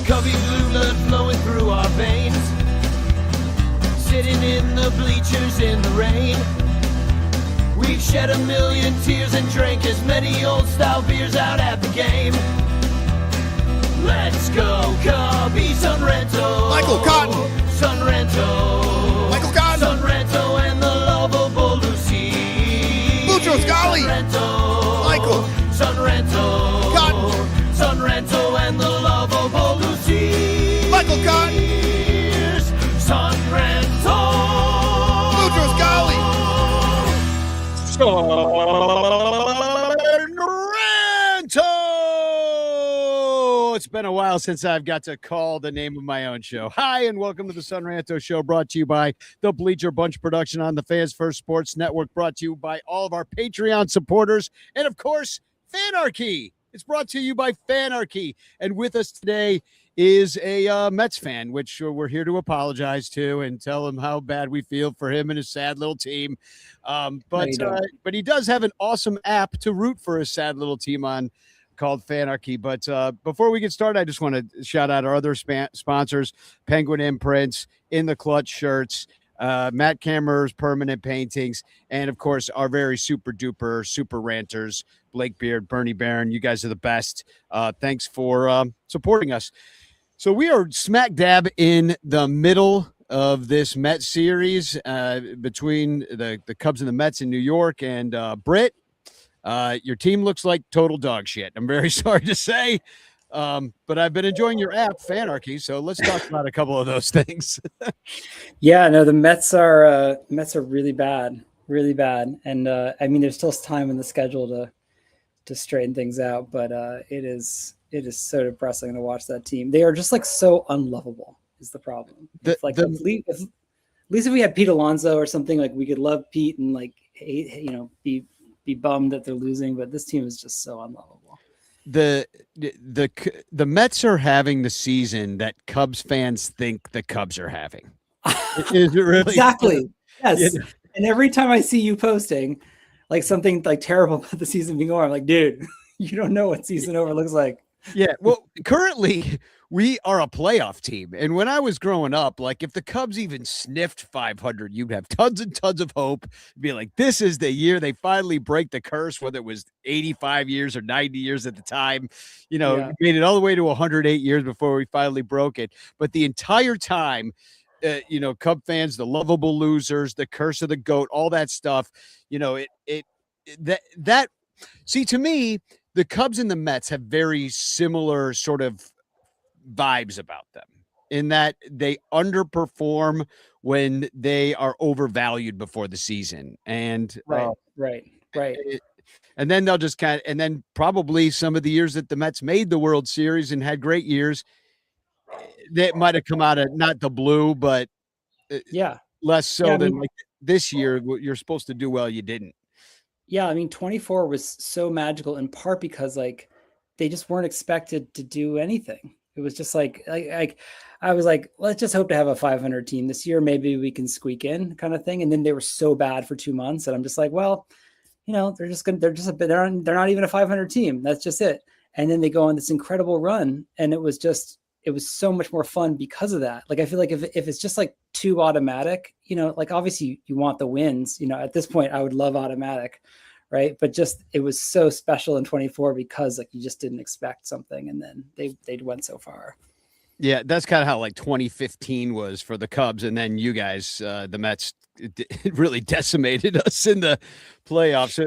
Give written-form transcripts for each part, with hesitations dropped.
Cubby blue blood flowing through our veins. Sitting in the bleachers in the rain. We've shed a million tears and drank as many old-style beers out at the game. Let's go, Cubby, Son Ranto. Michael Cotton. Son Ranto. Michael Cotton. Son Ranto and the lovable Lucy. Lucho Scali. Son Ranto. Michael. Son Ranto. Cotton. Son Ranto and the lovable Lucy. Michael Cotton. Son Ranto. Lucho Scali. Ranto! It's been a while since I've got to call the name of my own show. Hi, and welcome to the Son Ranto Show, brought to you by the Bleacher Bunch production on the Fans First Sports Network, brought to you by all of our Patreon supporters, and of course, Fanarchy. It's brought to you by Fanarchy. And with us today is a Mets fan, which we're here to apologize to and tell him how bad we feel for him and his sad little team. But he does have an awesome app to root for his sad little team on called Fanarchy. But before we get started, I just want to shout out our other sponsors, Penguin Imprints, In the Clutch shirts, Matt Kammerer's permanent paintings, and of course our very super duper super ranters, Blake Beard, Bernie Barron. You guys are the best. Thanks for supporting us. So we are smack dab in the middle of this Mets series between the Cubs and the Mets in New York. And Britt, your team looks like total dog shit. I'm very sorry to say, but I've been enjoying your app, Fanarchy. So let's talk about a couple of those things. Yeah, no, the Mets are really bad, and I mean, there's still time in the schedule to straighten things out, but it is so depressing to watch that team. They are just like so unlovable is the problem. At least if we had Pete Alonso or something, like we could love Pete and like hate, be bummed that they're losing, but this team is just so unlovable. The Mets are having the season that Cubs fans think the Cubs are having. Is it really? Exactly. Yes. Yeah. And every time I see you posting like something like terrible about the season being over, I'm like, dude, you don't know what season over looks like. Yeah. Well, currently we are a playoff team. And when I was growing up, like if the Cubs even sniffed 500, you'd have tons and tons of hope. Be like, this is the year they finally break the curse, whether it was 85 years or 90 years at the time, made it all the way to 108 years before we finally broke it. But the entire time, Cub fans, the lovable losers, the curse of the GOAT, all that stuff, see, to me, the Cubs and the Mets have very similar sort of vibes about them in that they underperform when they are overvalued before the season. And right. And then they'll just and then probably some of the years that the Mets made the World Series and had great years, that might have come out of not the blue, but less so than like this year. You're supposed to do well, you didn't. Yeah, I mean, 24 was so magical in part because like they just weren't expected to do anything. It was just like I was like, let's just hope to have a 500 team this year. Maybe we can squeak in, kind of thing. And then they were so bad for 2 months, and I'm just like, well, they're not even a 500 team. That's just it. And then they go on this incredible run, and it was so much more fun because of that. Like, I feel like if it's just like too automatic, like obviously you want the wins, at this point I would love automatic, right? But just, it was so special in 24 because like you just didn't expect something, and then they went so far. Yeah, that's kind of how like 2015 was for the Cubs. And then you guys, the Mets, it really decimated us in the playoffs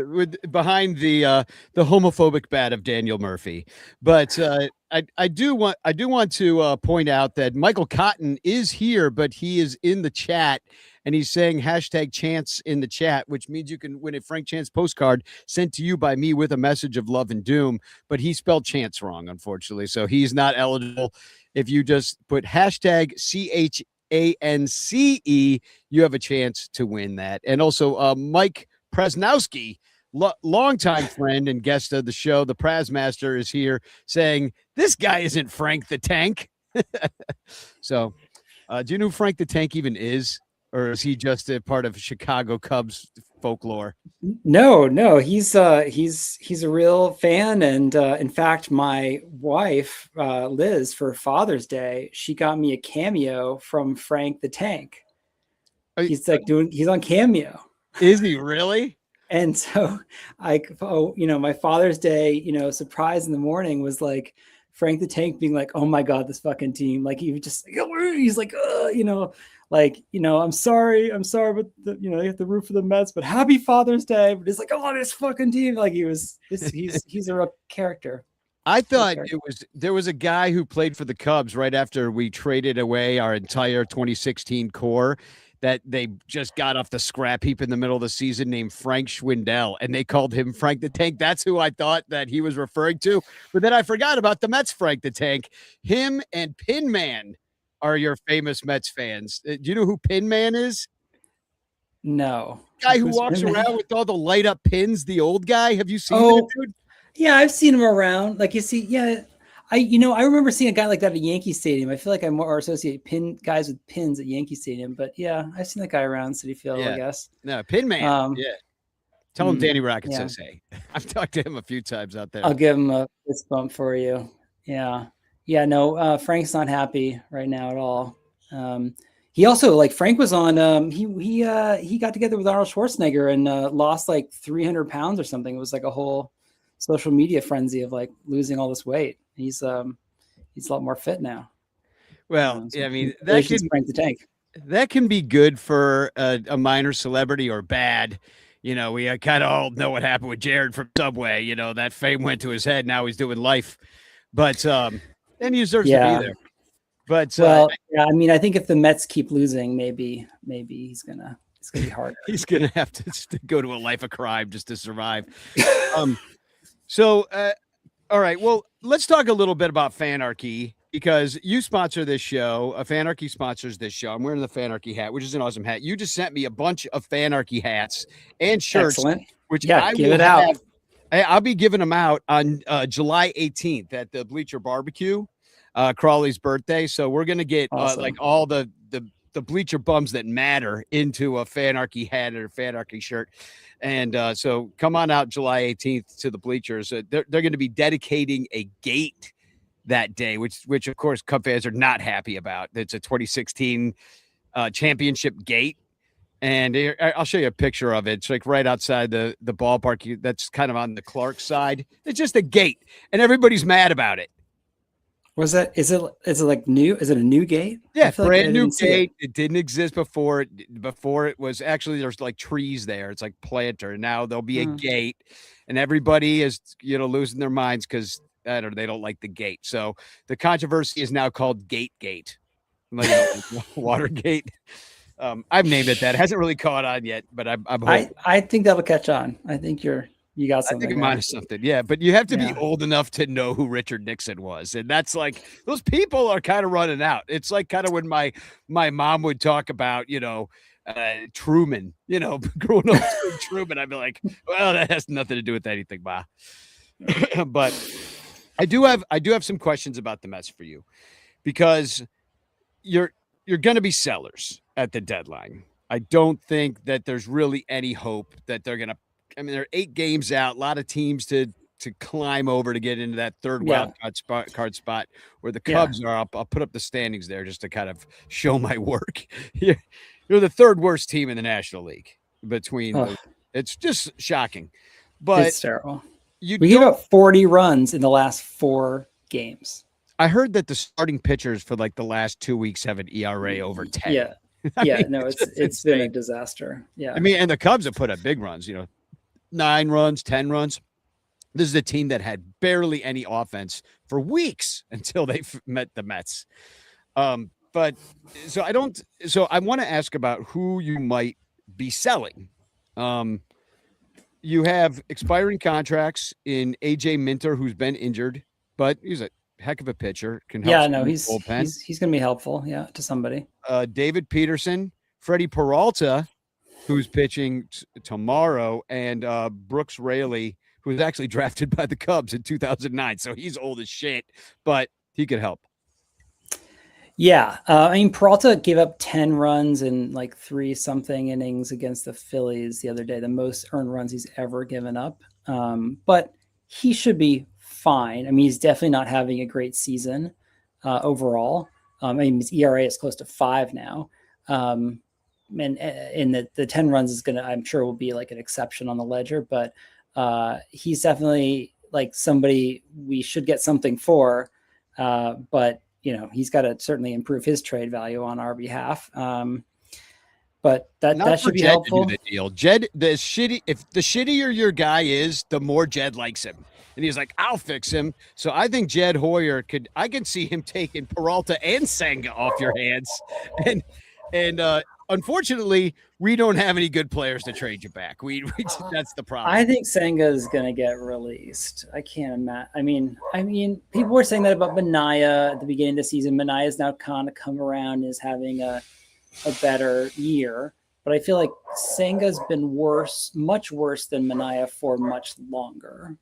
behind the homophobic bat of Daniel Murphy. But I do want to point out that Michael Cotton is here, but he is in the chat and he's saying #chance in the chat, which means you can win a Frank Chance postcard sent to you by me with a message of love and doom. But he spelled chance wrong, unfortunately, so he's not eligible. If you just put #CHANCE, you have a chance to win that. And also Mike Presnowski, longtime friend and guest of the show, the Prazmaster, is here saying, this guy isn't Frank the Tank. So do you know who Frank the Tank even is? Or is he just a part of Chicago Cubs folklore. No, he's a real fan, and in fact, my wife Liz, for Father's Day, she got me a cameo from Frank the Tank. He's on Cameo. Is he really? And so my Father's Day, surprise in the morning was like Frank the Tank being like, "Oh my God, this fucking team!" Like he's like, I'm sorry, but you have to root for the Mets, but happy Father's Day. But he's like, "Oh, this fucking team!" Like he's a real character. I thought there was a guy who played for the Cubs right after we traded away our entire 2016 core that they just got off the scrap heap in the middle of the season named Frank Schwindel, and they called him Frank the Tank. That's who I thought that he was referring to. But then I forgot about the Mets Frank the Tank. Him and Pin Man are your famous Mets fans. Do you know who Pin Man is? No. Guy who walks around with all the light up pins, the old guy. Have you seen that dude? Yeah, I've seen him around. Like you see, yeah. I remember seeing a guy like that at Yankee Stadium. I feel like I more associate guys with pins at Yankee Stadium, but yeah, I've seen that guy around Citi Field, I guess. No, Pin Man. Yeah. Tell him Danny Rocket says hey. I've talked to him a few times out there. I'll give him a fist bump for you. Yeah. Yeah, no, Frank's not happy right now at all. He also, Frank was on he got together with Arnold Schwarzenegger and lost like 300 pounds or something. It was like a whole social media frenzy of like losing all this weight. He's a lot more fit now. Well, I mean, Frank the Tank. That can be good for a minor celebrity or bad. We kind of all know what happened with Jared from Subway. That fame went to his head. Now he's doing life, but and he deserves to be there. But I mean, I think if the Mets keep losing, maybe it's gonna be harder. He's gonna have to go to a life of crime just to survive. So, all right. Well, let's talk a little bit about Fanarchy, because you sponsor this show. Fanarchy sponsors this show. I'm wearing the Fanarchy hat, which is an awesome hat. You just sent me a bunch of Fanarchy hats and shirts. Excellent. Which I give it out. I'll be giving them out on July 18th at the Bleacher Barbecue, Crawley's birthday. So we're gonna get awesome. All the Bleacher bums that matter into a Fanarchy hat or a Fanarchy shirt. And so come on out July 18th to the Bleachers. They're going to be dedicating a gate that day, which of course Cub fans are not happy about. It's a 2016 championship gate. And I'll show you a picture of it. It's like right outside the ballpark. That's kind of on the Clark side. It's just a gate, and everybody's mad about it. Is it like new? Is it a new gate? Yeah, brand new gate. It didn't exist before. Before it was actually, there's like trees there. It's like planter. Now there'll be a gate, and everybody is losing their minds because they don't like the gate. So the controversy is now called Gate, like Watergate. I've named it that. It hasn't really caught on yet, but I'm hoping. I think that'll catch on. I think you got something. I think mine is something. Yeah, but you have to be old enough to know who Richard Nixon was. And that's like, those people are kind of running out. It's like kind of when my mom would talk about, Truman, growing up with Truman, I'd be like, well, that has nothing to do with anything, Ma. But I do have some questions about the Mets for you, because you're going to be sellers at the deadline. I don't think that there's really any hope that they're going to. I mean, there are 8 games out, a lot of teams to climb over to get into that third wild card spot where the Cubs are up. I'll put up the standings there just to kind of show my work. You're the 3rd worst team in the National League it's just shocking. But it's terrible. We gave up 40 runs in the last 4 games. I heard that the starting pitchers for like the last 2 weeks have an ERA over 10. Yeah. It's been a disaster. Yeah. I mean, and the Cubs have put up big runs, 9 runs, 10 runs. This is a team that had barely any offense for weeks until they met the Mets. But so I want to ask about who you might be selling. You have expiring contracts in AJ Minter, who's been injured, but he's a heck of a pitcher. Can help. He's going to be helpful. Yeah. To somebody. David Peterson, Freddie Peralta, who's pitching tomorrow, and Brooks Raley, who was actually drafted by the Cubs in 2009. So he's old as shit, but he could help. Yeah. I mean, Peralta gave up 10 runs in like 3-something innings against the Phillies the other day, the most earned runs he's ever given up. But he should be fine. I mean, he's definitely not having a great season overall. I mean, his ERA is close to 5 now. And the 10 runs is going to, I'm sure, will be like an exception on the ledger, but he's definitely like somebody we should get something for. But he's got to certainly improve his trade value on our behalf. But that should be Jed helpful. To do the deal. Jed, if the shittier your guy is, the more Jed likes him. And he's like, I'll fix him. So I think Jed Hoyer I can see him taking Peralta and Senga off your hands. And unfortunately, we don't have any good players to trade you back. That's the problem. I think Senga is going to get released. I can't imagine. I mean, people were saying that about Minaya at the beginning of the season. Minaya's now kind of come around, is having a better year, but I feel like Senga's been much worse than Minaya for much longer.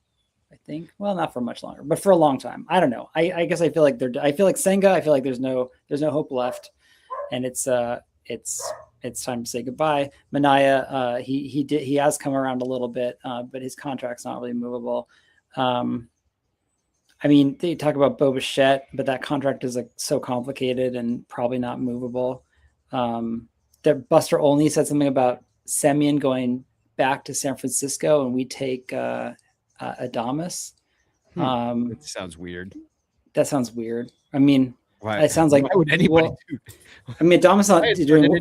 I think, well, not for much longer, but for a long time. I don't know. I guess I feel like Senga. I feel like there's no hope left, and it's time to say goodbye. Minaya, he has come around a little bit, but his contract's not really movable. I mean, they talk about Bo Bichette, but that contract is like so complicated and probably not movable. That Buster Olney said something about Semien going back to San Francisco, and we take Adames. That sounds weird. That sounds weird. I mean, why, it sounds like, why would anybody do? I mean, Adames not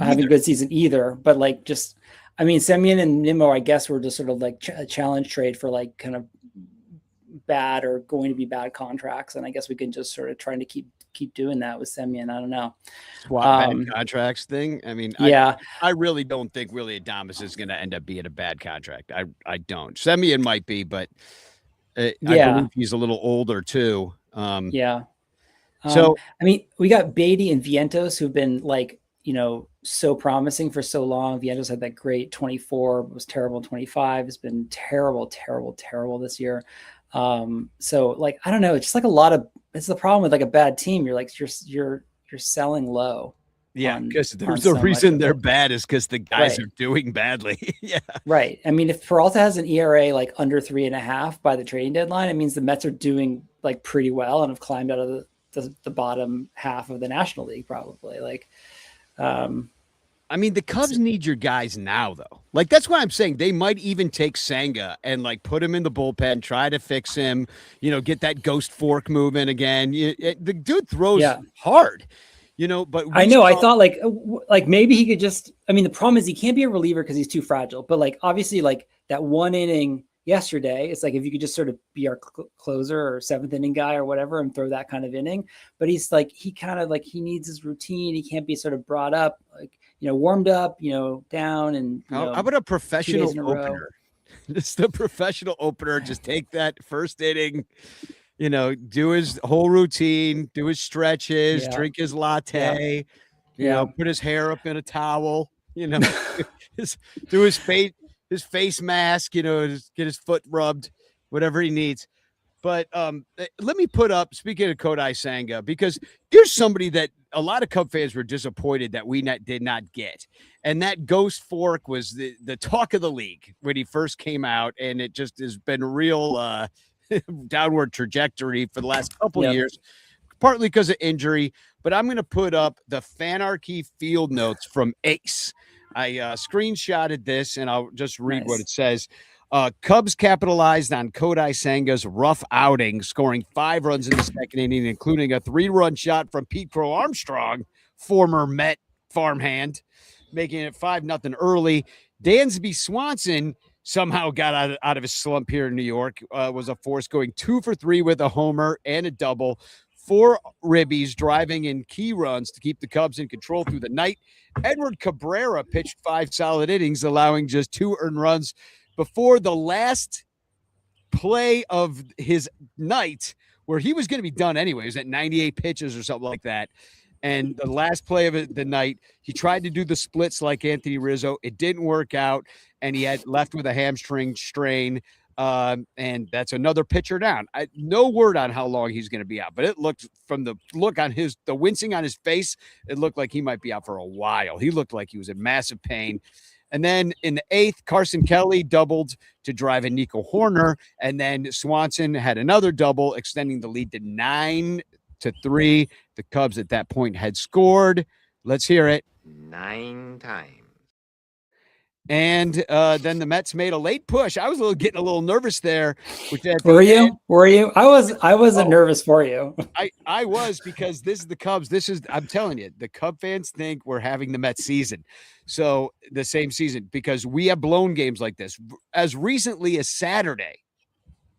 having a good season either, but like just, I mean, Semien and Nimmo, I guess, were just sort of like a challenge trade for like kind of bad or going to be bad contracts, and I guess we can just sort of trying to keep doing that with Semien. I don't know. Swap bad contracts thing. I mean, yeah, I really don't think Willie Adames is going to end up being a bad contract. I don't. Semien might be, but I believe he's a little older too. Yeah. So I mean, we got Beatty and Vientos, who've been like, so promising for so long. Vientos had that great 24, was terrible 25. It's been terrible this year. So like, I don't know. It's just like it's the problem with like a bad team. You're like, you're selling low. Yeah, because there's the reason they're bad is because the guys are doing badly. Yeah. Right. I mean, if Peralta has an ERA like under 3.5 by the trading deadline, it means the Mets are doing like pretty well and have climbed out of the bottom half of the National League, probably. Like, I mean, the Cubs need your guys now, though. Like, that's why I'm saying they might even take Senga and like put him in the bullpen, try to fix him, get that ghost fork moving again. The dude throws hard, but I know. I thought like maybe he could just, I mean, the problem is he can't be a reliever because he's too fragile, but like, obviously like that one inning yesterday, it's like, if you could just sort of be our closer or 7th inning guy or whatever and throw that kind of inning, but he's like, he kind of like, he needs his routine. He can't be sort of brought up, like, warmed up, down and, how about a professional opener? Just the professional opener. Just take that first inning, do his whole routine, do his stretches, drink his latte, put his hair up in a towel, do his face mask, get his foot rubbed, whatever he needs. But let me put up, speaking of Kodai Senga, because here's somebody that a lot of Cub fans were disappointed that we did not get. And that ghost fork was the talk of the league when he first came out. And it just has been a real downward trajectory for the last couple of years, partly because of injury. But I'm going to put up the Fanarchy field notes from Ace. I screenshotted this, and I'll just read what it says. Cubs capitalized on Kodai Senga's rough outing, scoring 5 runs in the second inning, including a 3-run shot from Pete Crow Armstrong, former Met farmhand, making it 5-0 early. Dansby Swanson somehow got out of his slump here in New York, was a force, going 2 for 3 with a homer and a double. 4 ribbies, driving in key runs to keep the Cubs in control through the night. Edward Cabrera pitched 5 solid innings, allowing just 2 earned runs before the last play of his night, where he was going to be done anyway. He was at 98 pitches or something like that. And the last play of the night, he tried to do the splits like Anthony Rizzo. It didn't work out, and he had left with a hamstring strain. And that's another pitcher down. No word on how long he's going to be out, but it looked from the look on the wincing on his face, it looked like he might be out for a while. He looked like he was in massive pain. And then in the 8th, Carson Kelly doubled to drive in Nico Horner, and then Swanson had another double, extending the lead to 9-3. The Cubs at that point had scored. Let's hear it. 9 times. And then the Mets made a late push. I was getting a little nervous there. Were you? I wasn't nervous for you. I was, because this is the Cubs. I'm telling you, the Cub fans think we're having the Mets season. So the same season, because we have blown games like this as recently as Saturday.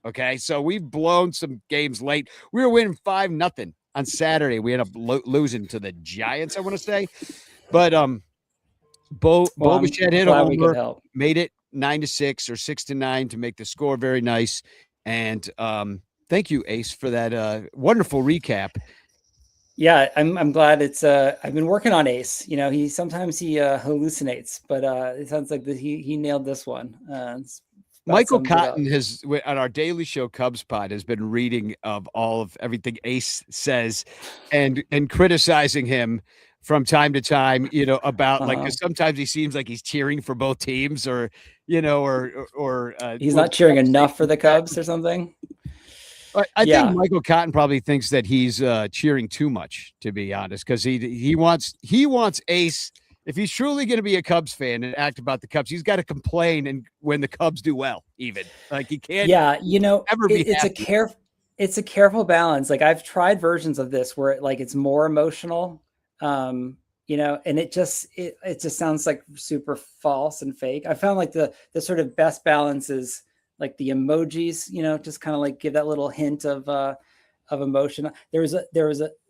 Okay. So we've blown some games late. We were winning 5-0 on Saturday. We ended up losing to the Giants, I want to say. But, Bo Bichette hit a homer, made it 9-6 or 6-9 to make the score very nice. And thank you, Ace, for that wonderful recap. Yeah, I'm glad it's I've been working on Ace. You know, he sometimes hallucinates, but it sounds like that he nailed this one. Michael Cotton has, on our daily show Cubs Pod, has been reading of everything Ace says and criticizing him from time to time, you know, about like, because sometimes he seems like he's cheering for both teams, or, you know, or he's not cheering enough for the Cubs or something. I think Michael Cotton probably thinks that he's cheering too much, to be honest, because he wants Ace. If he's truly going to be a Cubs fan and act about the Cubs, he's got to complain and when the Cubs do well, even like he can't. Yeah, you know, ever be it's a careful balance. Like I've tried versions of this where it's more emotional. You know, and it just sounds like super false and fake. I found like the sort of best balance is like the emojis, you know, just kind of like give that little hint of emotion. There was a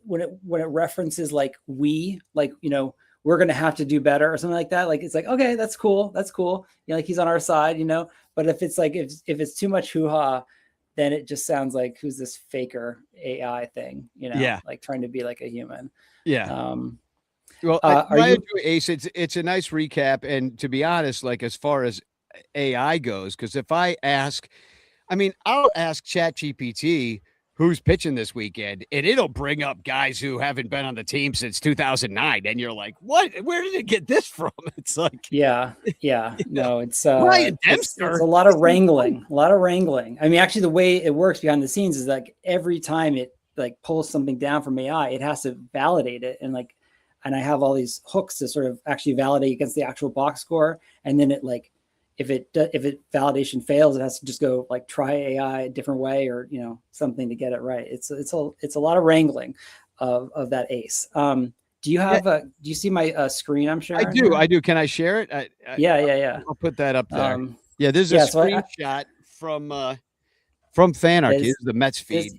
when it references like we, like, you know, we're going to have to do better or something like that. Like, it's like, okay, that's cool. You know, like he's on our side, you know, but if it's like, if it's too much hoo-ha, then it just sounds like, who's this faker AI thing, you know, like trying to be like a human. Yeah. Well, I enjoy Ace. It's a nice recap. And to be honest, like as far as AI goes, because if I'll ask ChatGPT who's pitching this weekend, and it'll bring up guys who haven't been on the team since 2009. And you're like, what? Where did it get this from? It's like, yeah. No, it's Ryan it's Dempster. a lot of wrangling. I mean, actually the way it works behind the scenes is like every time it like pulls something down from AI, it has to validate it. And I have all these hooks to sort of actually validate against the actual box score. And then it like, if it validation fails, it has to just go like try AI a different way, or, you know, something to get it right. It's a lot of wrangling of that Ace. Do you see my screen I'm sharing? I do. Can I share it? Yeah. I'll put that up there. This is a screenshot from Fanarchy. This is the Mets feed.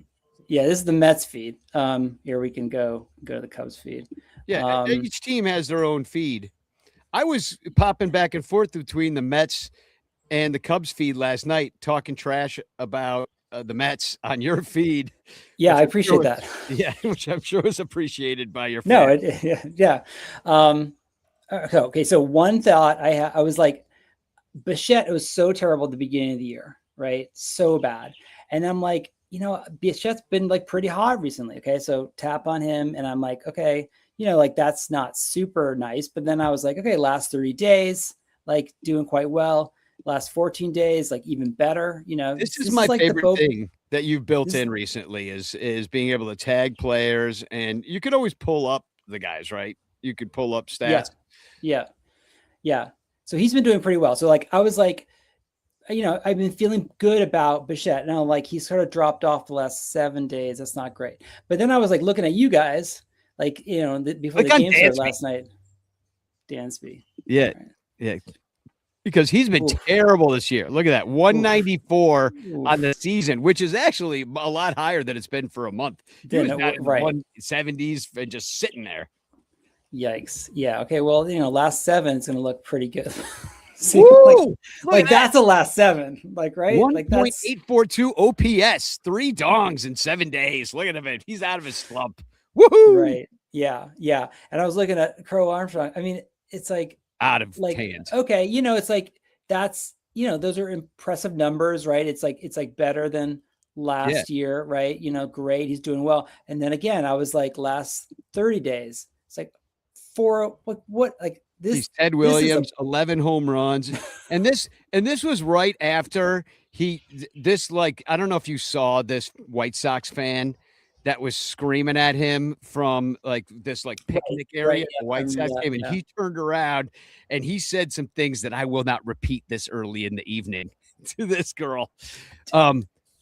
This is the Mets feed. Here we can go to the Cubs feed. Yeah, each team has their own feed. I was popping back and forth between the Mets and the Cubs feed last night, talking trash about the Mets on your feed. Yeah, I appreciate that. Yeah, which I'm sure was appreciated by your fans. Okay, so one thought I was like, Bichette, it was so terrible at the beginning of the year, right? So bad. And I'm like, you know, Bichette's been like pretty hot recently. Okay, so tap on him, and I'm like, okay, you know, like that's not super nice. But then I was like, okay, last 30 days, like doing quite well. Last 14 days, like even better. You know, this is my favorite thing that you've built in recently is being able to tag players, and you could always pull up the guys, right? You could pull up stats. Yeah. So he's been doing pretty well. So like, I was like, you know, I've been feeling good about Bichette. Now, like he's sort of dropped off the last 7 days. That's not great. But then I was like looking at you guys, like, you know, before the game started last night. Dansby. Yeah. Right. Yeah. Because he's been terrible this year. Look at that. 194 on the season, which is actually a lot higher than it's been for a month. He was not in the 170s and just sitting there. Yikes. Yeah. Okay. Well, you know, last 7 is going to look pretty good. See, like that's a last 7, like, right? 1.842 OPS, 3 dongs in 7 days. Look at him. He's out of his slump. Woohoo! Right. Yeah. And I was looking at Crow Armstrong. I mean, it's like out of hands. Okay, you know, it's like that's those are impressive numbers, right? It's like better than last year, right? Great. He's doing well. And then again, I was like last 30 days, it's like what like this. He's Ted Williams, 11 home runs. and this was right after I don't know if you saw this White Sox fan that was screaming at him from like this like picnic area, the White Sox game, and he turned around and he said some things that I will not repeat this early in the evening to this girl.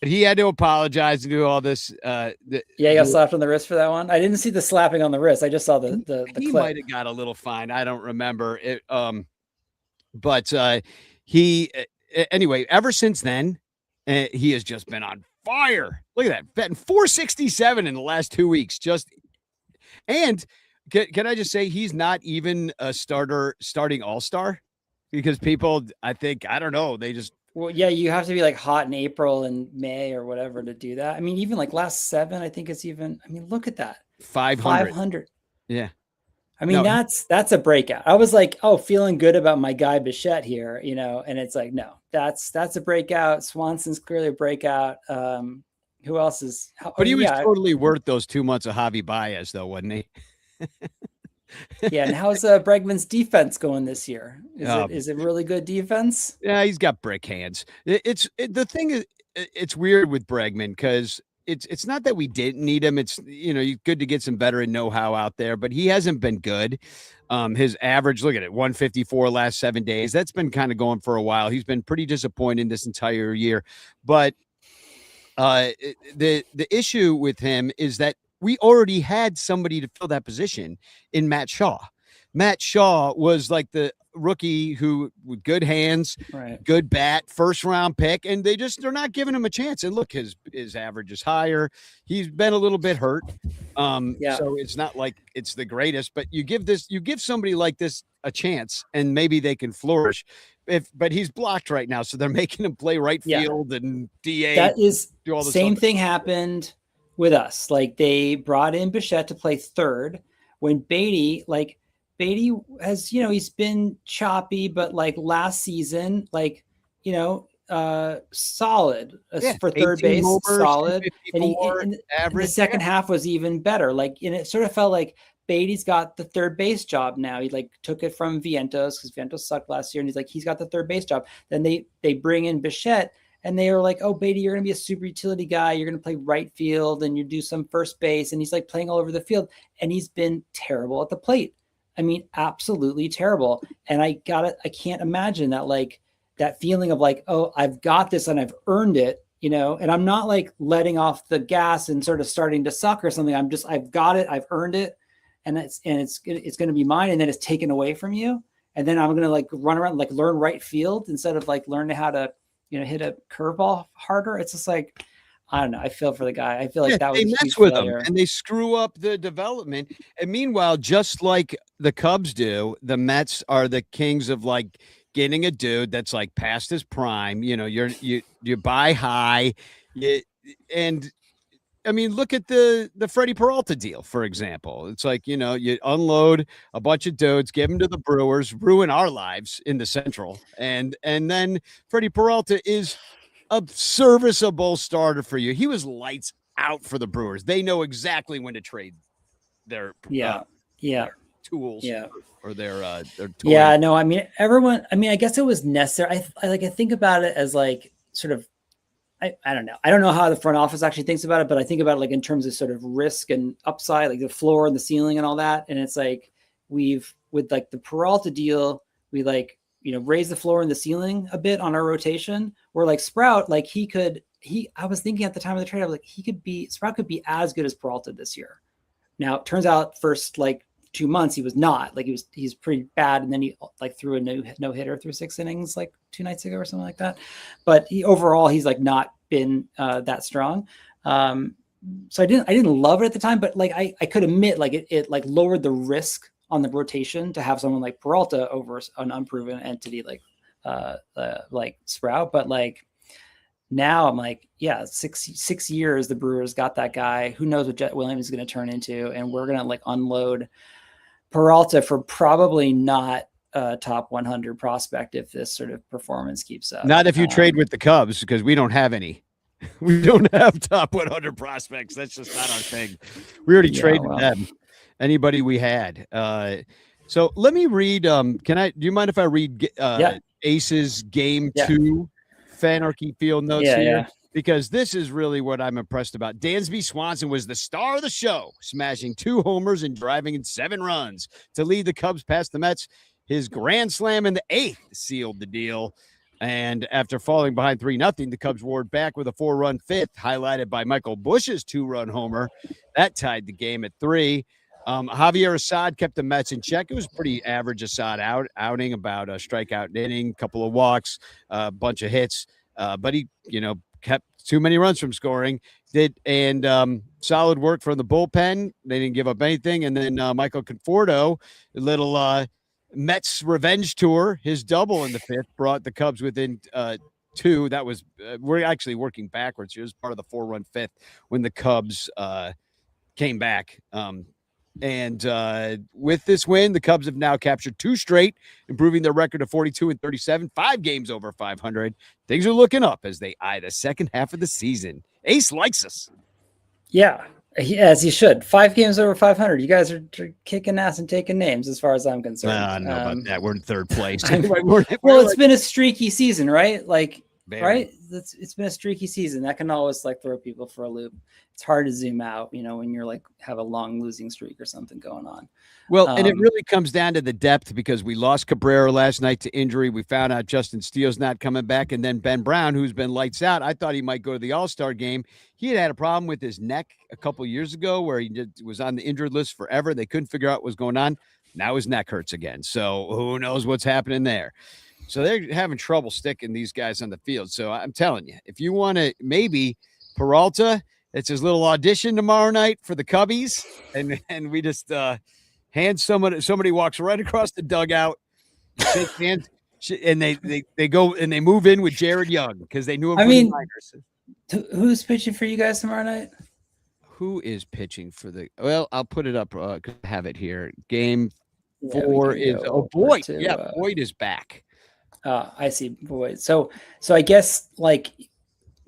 He had to apologize and do all this. He got slapped on the wrist for that one. I didn't see the slapping on the wrist. I just saw the he clip. might have got a little fine. I don't remember it. But he anyway. Ever since then, he has just been on fire. Look at that, betting 467 in the last 2 weeks. And can I just say he's not even a starting all-star because people, I think, I don't know, they just. Well, yeah, you have to be like hot in April and May or whatever to do that. I mean, even like last 7, I think it's even. I mean, look at that, 500. Yeah. I mean, that's a breakout. I was like, feeling good about my guy Bichette here, and it's like, no, that's a breakout. Swanson's clearly a breakout. Who else is? But he was totally worth those 2 months of Javi Baez, though, wasn't he? Yeah, and how's Bregman's defense going this year? Is it really good defense? Yeah, he's got brick hands. The thing is, it's weird with Bregman because it's not that we didn't need him. It's good to get some veteran know-how out there, but he hasn't been good. His average, look at it, 154 last 7 days. That's been kind of going for a while. He's been pretty disappointing this entire year. But the issue with him is that we already had somebody to fill that position in Matt Shaw. Matt Shaw was like the rookie who with good hands, right, good bat, first round pick, and they're not giving him a chance. And look, his average is higher. He's been a little bit hurt. So it's not like it's the greatest, but you give somebody like this a chance and maybe they can flourish. But he's blocked right now, so they're making him play right field and DA. That is do all the same thing happened with us. Like they brought in Bichette to play third when Beatty has, he's been choppy, but like last season, solid for third base, homers, solid. And average. The second half was even better. And it sort of felt like Beatty's got the third base job now. He took it from Vientos because Vientos sucked last year. And he's got the third base job. Then they bring in Bichette. And they were like, oh, Beatty, you're going to be a super utility guy. You're going to play right field and you do some first base. And he's playing all over the field. And he's been terrible at the plate. I mean, absolutely terrible. And I can't imagine that feeling of I've got this and I've earned it, and I'm not letting off the gas and sort of starting to suck or something. I've got it. I've earned it. And it's going to be mine. And then it's taken away from you. And then I'm going to run around, learn right field instead of learning how to, hit a curveball harder. It's just I don't know. I feel for the guy. I feel like that was they mess with him and they screw up the development. And meanwhile, just like the Cubs do, the Mets are the kings of getting a dude that's past his prime. You buy high, and I mean, look at the Freddie Peralta deal, for example. It's you unload a bunch of dudes, give them to the Brewers, ruin our lives in the Central. And then Freddie Peralta is a serviceable starter for you. He was lights out for the Brewers. They know exactly when to trade their tools or their toys. Yeah, no, I mean, I guess it was necessary. I think about it as sort of, I don't know. I don't know how the front office actually thinks about it, but I think about it in terms of sort of risk and upside, the floor and the ceiling and all that. And it's with the Peralta deal, we raise the floor and the ceiling a bit on our rotation. Where Sprout, I was thinking at the time of the trade, I was Sprout could be as good as Peralta this year. Now it turns out first 2 months he was not. He's pretty bad, and then he threw a no hitter through 6 innings 2 nights ago or something like that. But overall he's not been that strong. So I didn't love it at the time, but I could admit it lowered the risk on the rotation to have someone like Peralta over an unproven entity like Sprout. But now I'm yeah, 6 years the Brewers got that guy. Who knows what Jet Williams is going to turn into, and we're going to unload Peralta for probably not top 100 prospect if this sort of performance keeps up. Not if you trade with the Cubs, because we don't have any. We don't have top 100 prospects. That's just not our thing. We already traded them. Anybody we had. So let me read. Do you mind if I read Ace's game 2 Fanarchy Field notes here? Yeah. Because this is really what I'm impressed about. Dansby Swanson was the star of the show, smashing 2 homers and driving in 7 runs to lead the Cubs past the Mets. His grand slam in the 8th sealed the deal. And after falling behind 3-0, the Cubs roared back with a 4-run 5th, highlighted by Michael Busch's 2-run homer. That tied the game at 3. Javier Assad kept the Mets in check. It was pretty average Assad outing, about a strikeout inning, couple of walks, a bunch of hits. But he, kept too many runs from scoring. Solid work from the bullpen. They didn't give up anything. And then Michael Conforto, a little Mets revenge tour, his double in the 5th brought the Cubs within 2. That was we're actually working backwards. It was part of the 4-run 5th when the Cubs came back. With this win, the Cubs have now captured 2 straight, improving their record to 42-37, 5 games over 500. Things are looking up as they eye the second half of the season. Ace likes us. Yeah, as he should. 5 games over 500. You guys are kicking ass and taking names, as far as I'm concerned. I don't know about that. We're in 3rd place. It's been a streaky season, right? Right? It's been a streaky season. That can always throw people for a loop. It's hard to zoom out, when you're have a long losing streak or something going on. Well, and it really comes down to the depth, because we lost Cabrera last night to injury. We found out Justin Steele's not coming back. And then Ben Brown, who's been lights out. I thought he might go to the All-Star game. He had a problem with his neck a couple years ago where he was on the injured list forever. They couldn't figure out what was going on. Now his neck hurts again. So who knows what's happening there. So they're having trouble sticking these guys on the field. So I'm telling you, if you want to, maybe Peralta, it's his little audition tomorrow night for the Cubbies. And we just hand somebody walks right across the dugout, shake hands, and they go and they move in with Jared Young because they knew him from the minors. Who's pitching for you guys tomorrow night? Who is pitching for well, I'll put it up. Have it here. Game 4 is Boyd. Boyd is back. I see. Boyd. So I guess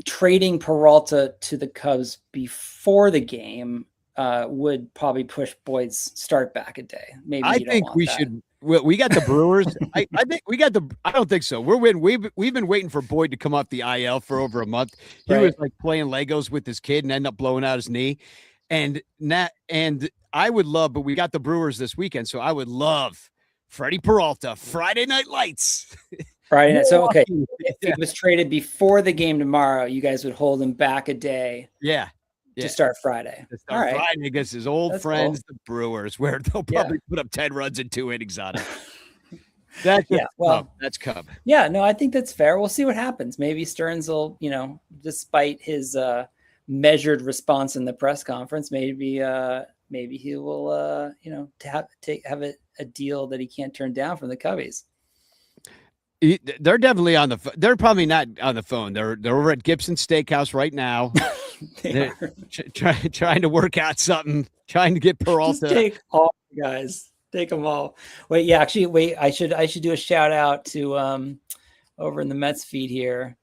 trading Peralta to the Cubs before the game would probably push Boyd's start back a day. Maybe I think we should. Well, we got the Brewers. I think we got the. I don't think so. We've been waiting for Boyd to come off the IL for over a month. He was playing Legos with his kid and ended up blowing out his knee. And I would love, but we got the Brewers this weekend, so I would love Freddie Peralta, Friday Night Lights. Friday night. So okay, if he was traded before the game tomorrow, you guys would hold him back a day. Yeah. To start Friday. All right. Friday against his old friends, the Brewers, where they'll probably put up 10 runs in 2 innings on it. That's Cub. Yeah, no, I think that's fair. We'll see what happens. Maybe Stearns will, despite his measured response in the press conference, maybe he will, have a deal that he can't turn down from the Cubbies. They're definitely on the phone. They're probably not on the phone. They're over at Gibson Steakhouse right now. They're trying to work out something, trying to get Peralta. Just take all you guys. Take them all. Wait, I should do a shout out to over in the Mets feed here.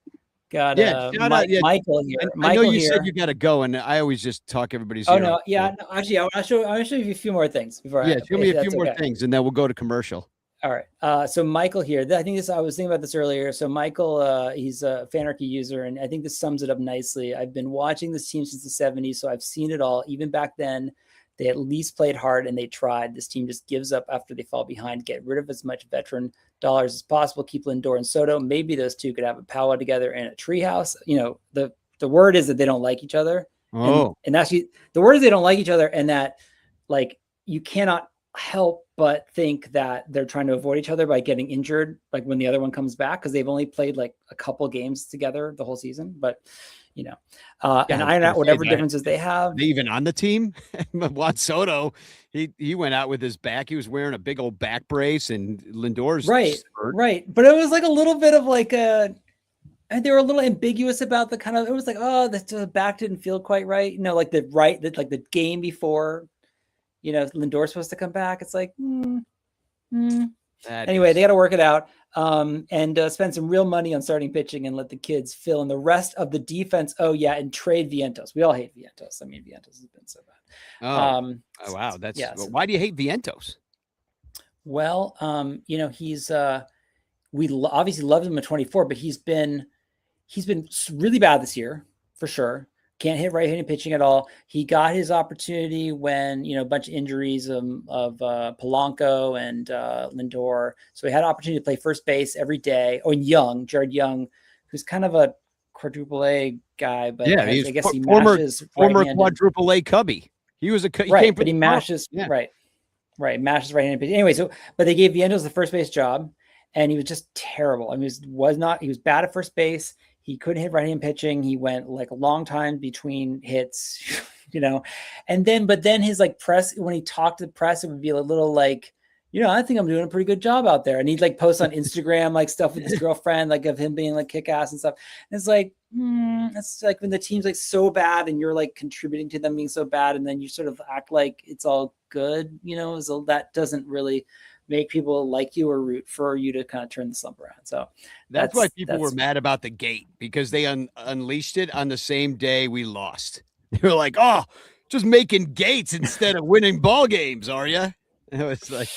Got Michael here. I know you said you got to go, and I always just talk everybody's. Oh no, yeah. No, actually, I'll show you a few more things before. Show me a few more things, and then we'll go to commercial. All right. So Michael here, I was thinking about this earlier. So Michael, he's a Fanarchy user, and I think this sums it up nicely. I've been watching this team since the 70s, so I've seen it all. Even back then, they at least played hard and they tried. This team just gives up after they fall behind. Get rid of as much veteran dollars as possible. Keep Lindor and Soto. Maybe those two could have a powwow together in a treehouse. The word is that they don't like each other. Oh, and actually, the word is they don't like each other, and that you cannot help but think that they're trying to avoid each other by getting injured when the other one comes back, because they've only played a couple games together the whole season. But and iron out whatever differences they have. Even on the team, Juan Soto, he went out with his back. He was wearing a big old back brace, and Lindor's right. But it was a little bit of and they were a little ambiguous about the kind of. It was the back didn't feel quite right. The game before. Lindor's supposed to come back. It's Anyway, they got to work it out and spend some real money on starting pitching and let the kids fill in the rest of the defense. Oh yeah, and trade Vientos. We all hate Vientos. I mean, Vientos has been so bad. Oh wow, that's so, why do you hate Vientos? Well, he's we obviously loved him at 24, but he's been really bad this year for sure. Can't hit right-handed pitching at all. He got his opportunity when, a bunch of injuries of Polanco and Lindor. So he had an opportunity to play first base every day. Oh, and Jared Young, who's kind of a quadruple A guy, but yeah, I guess he former right-handed. quadruple A Cubby. He was right, but he mashes mashes right-handed pitching. Anyway, but they gave Vientos the first base job, and he was just terrible. I mean, he was bad at first base. He couldn't hit right-hand pitching. He went like a long time between hits, and then his like press, when he talked to the press, it would be a little like, I think I'm doing a pretty good job out there. And he'd like post on Instagram, like stuff with his girlfriend, like of him being like kick ass and stuff. And it's like, it's like when the team's like so bad and you're like contributing to them being so bad. And then you sort of act like it's all good, so that doesn't really make people like you or root for you to kind of turn the slump around. So that's why people were mad about the gate, because they unleashed it on the same day we lost. They were like, oh, just making gates instead of winning ball games, are you? It was like,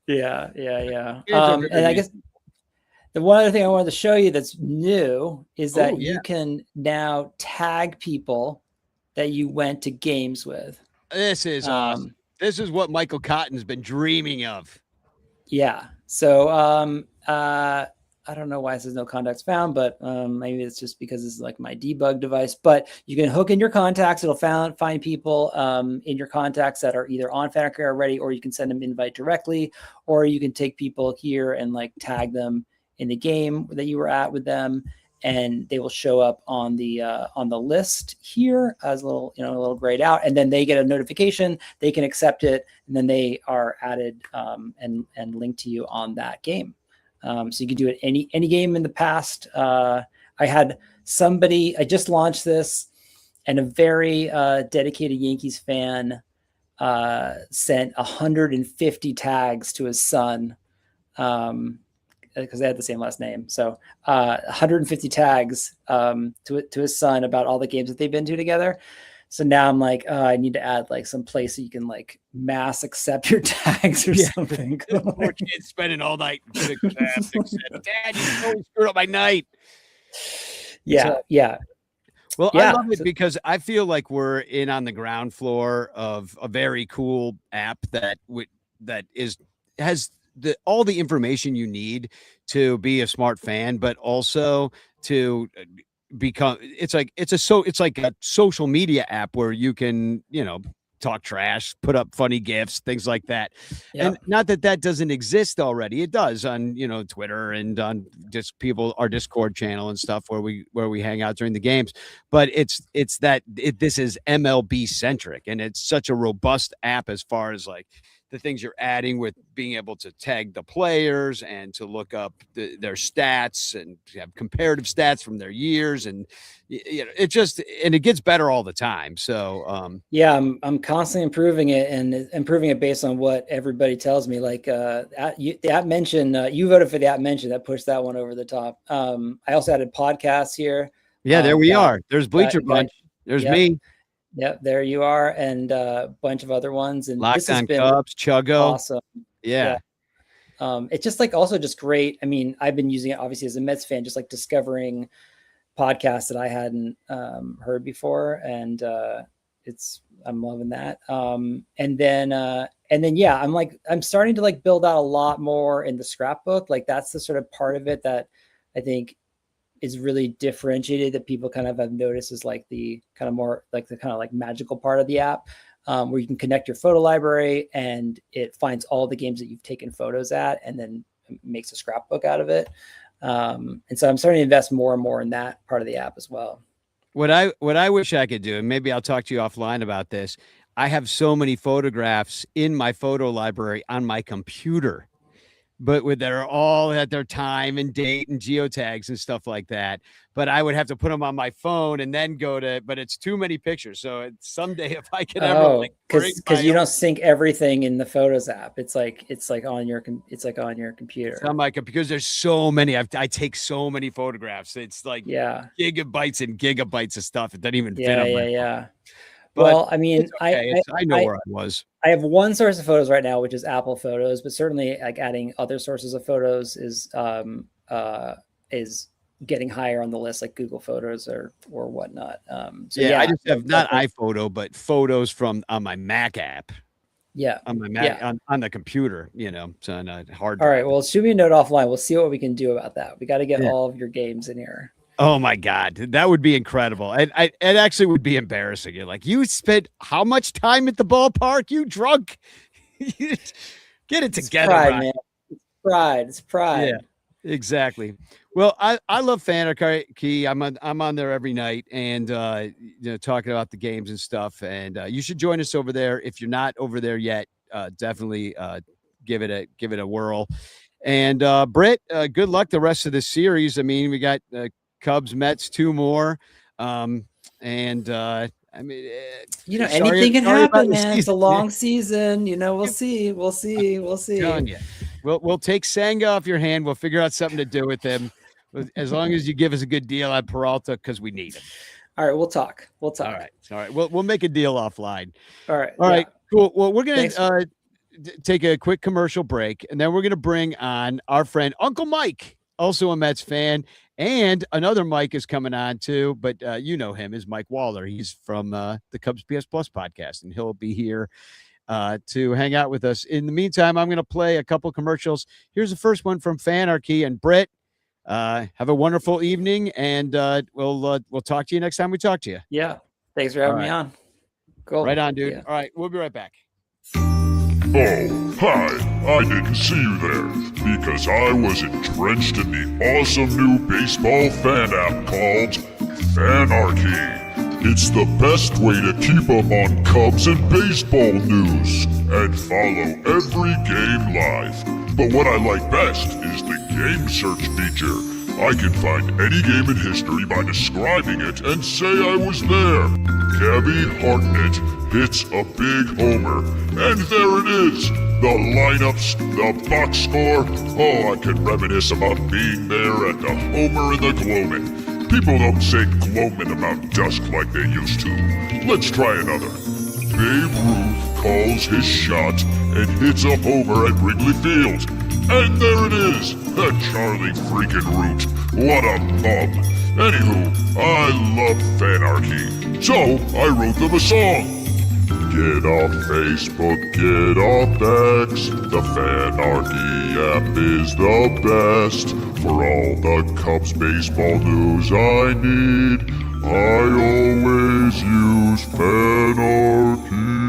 yeah. And I guess the one other thing I wanted to show you that's new is that you can now tag people that you went to games with. This is awesome. This is what Michael Cotton's been dreaming of. Yeah. So I don't know why it says no contacts found, but maybe it's just because this is like my debug device. But you can hook in your contacts. It'll find people in your contacts that are either on Fanarchy already, or you can send them invite directly, or you can take people here and like tag them in the game that you were at with them, and they will show up on the list here as a little grayed out, and then they get a notification. They can accept it, and then they are added and linked to you on that game. So you can do it any game in the past. I had somebody, I just launched this, and a very dedicated Yankees fan sent 150 tags to his son. Because they had the same last name. So 150 tags to his son about all the games that they've been to together. So now I'm like, I need to add like some place so you can like mass accept your tags or something. Poor kids spending all night. Dad, you totally screwed up my night. Yeah. Well, I love it because I feel like we're in on the ground floor of a very cool app that has all the information you need to be a smart fan, but also to become, it's like a social media app where you can, talk trash, put up funny GIFs, things like that. Yep. And not that doesn't exist already. It does on, Twitter and on just our Discord channel and stuff where we hang out during the games. But this is MLB centric, and it's such a robust app as far as like the things you're adding with being able to tag the players and to look up their stats and have comparative stats from their years. And, it gets better all the time. So, I'm constantly improving it and improving it based on what everybody tells me. Like, the app mention, you voted for the app mention that pushed that one over the top. I also added podcasts here. Yeah, there we are. There's Bleacher Bunch. There's me. Yep, there you are, and a bunch of other ones. And Locked this has on been Cubs, Chuggo. Awesome. Yeah. It's just like also just great. I mean, I've been using it obviously as a Mets fan, just like discovering podcasts that I hadn't heard before, and I'm loving that. And then I'm starting to like build out a lot more in the scrapbook. Like that's the sort of part of it that I think is really differentiated that people kind of have noticed is like the kind of more like the kind of like magical part of the app, where you can connect your photo library and it finds all the games that you've taken photos at and then makes a scrapbook out of it. And so I'm starting to invest more and more in that part of the app as well. What I wish I could do, and maybe I'll talk to you offline about this. I have so many photographs in my photo library on my computer but they're all at their time and date and geotags and stuff like that. But I would have to put them on my phone and then but it's too many pictures. So someday if I could ever because you don't sync everything in the Photos app. It's like on your computer. On my computer, because there's so many. I take so many photographs. It's like gigabytes and gigabytes of stuff. It doesn't even fit on my phone. But well, I mean, okay. I know where I was. I have one source of photos right now, which is Apple Photos, but certainly like adding other sources of photos is getting higher on the list, like Google Photos or whatnot. I just have not iPhoto, but photos on my Mac app. Yeah, on my Mac on the computer, so on a hard drive. All right, well, shoot me a note offline. We'll see what we can do about that. We got to get all of your games in here. Oh my God, that would be incredible. It actually would be embarrassing. You're like, you spent how much time at the ballpark? You drunk? Get it together, pride, man. It's pride. Yeah, exactly. Well, I love Fanarchy. I'm on there every night and talking about the games and stuff. And you should join us over there if you're not over there yet. Definitely give it a whirl. And Britt, good luck the rest of the series. I mean, we got Cubs, Mets, 2 more. I mean, anything can happen, man. It's a long season. We'll see. We'll take Senga off your hand. We'll figure out something to do with him, as long as you give us a good deal on Peralta, because we need him. All right, we'll talk. All right. We'll make a deal offline. All right. All right. Cool. Well, we're gonna take a quick commercial break, and then we're gonna bring on our friend Uncle Mike, also a Mets fan. And another Mike is coming on too, but you know him is Mike Waller. He's from the Cubs PS Plus podcast, and he'll be here to hang out with us. In the meantime, I'm going to play a couple commercials. Here's the first one from Fanarchy. And Britt, have a wonderful evening, and we'll talk to you next time we talk to you. Yeah, thanks for having me on. Cool. Right on, dude. Yeah. All right, we'll be right back. Oh, hi. I didn't see you there because I was entrenched in the awesome new baseball fan app called Fanarchy. It's the best way to keep up on Cubs and baseball news and follow every game live. But what I like best is the game search feature. I can find any game in history by describing it and say I was there. Gabby Hartnett hits a big homer, and there it is. The lineups, the box score. Oh, I can reminisce about being there at the homer and the gloaming. People don't say gloaming about dusk like they used to. Let's try another. Babe Ruth calls his shot and hits a homer at Wrigley Field. And there it is, Charlie freaking Root. What a bum. Anywho, I love Fanarchy, so I wrote them a song. Get off Facebook, get off X. The Fanarchy app is the best. For all the Cubs baseball news I need, I always use Fanarchy.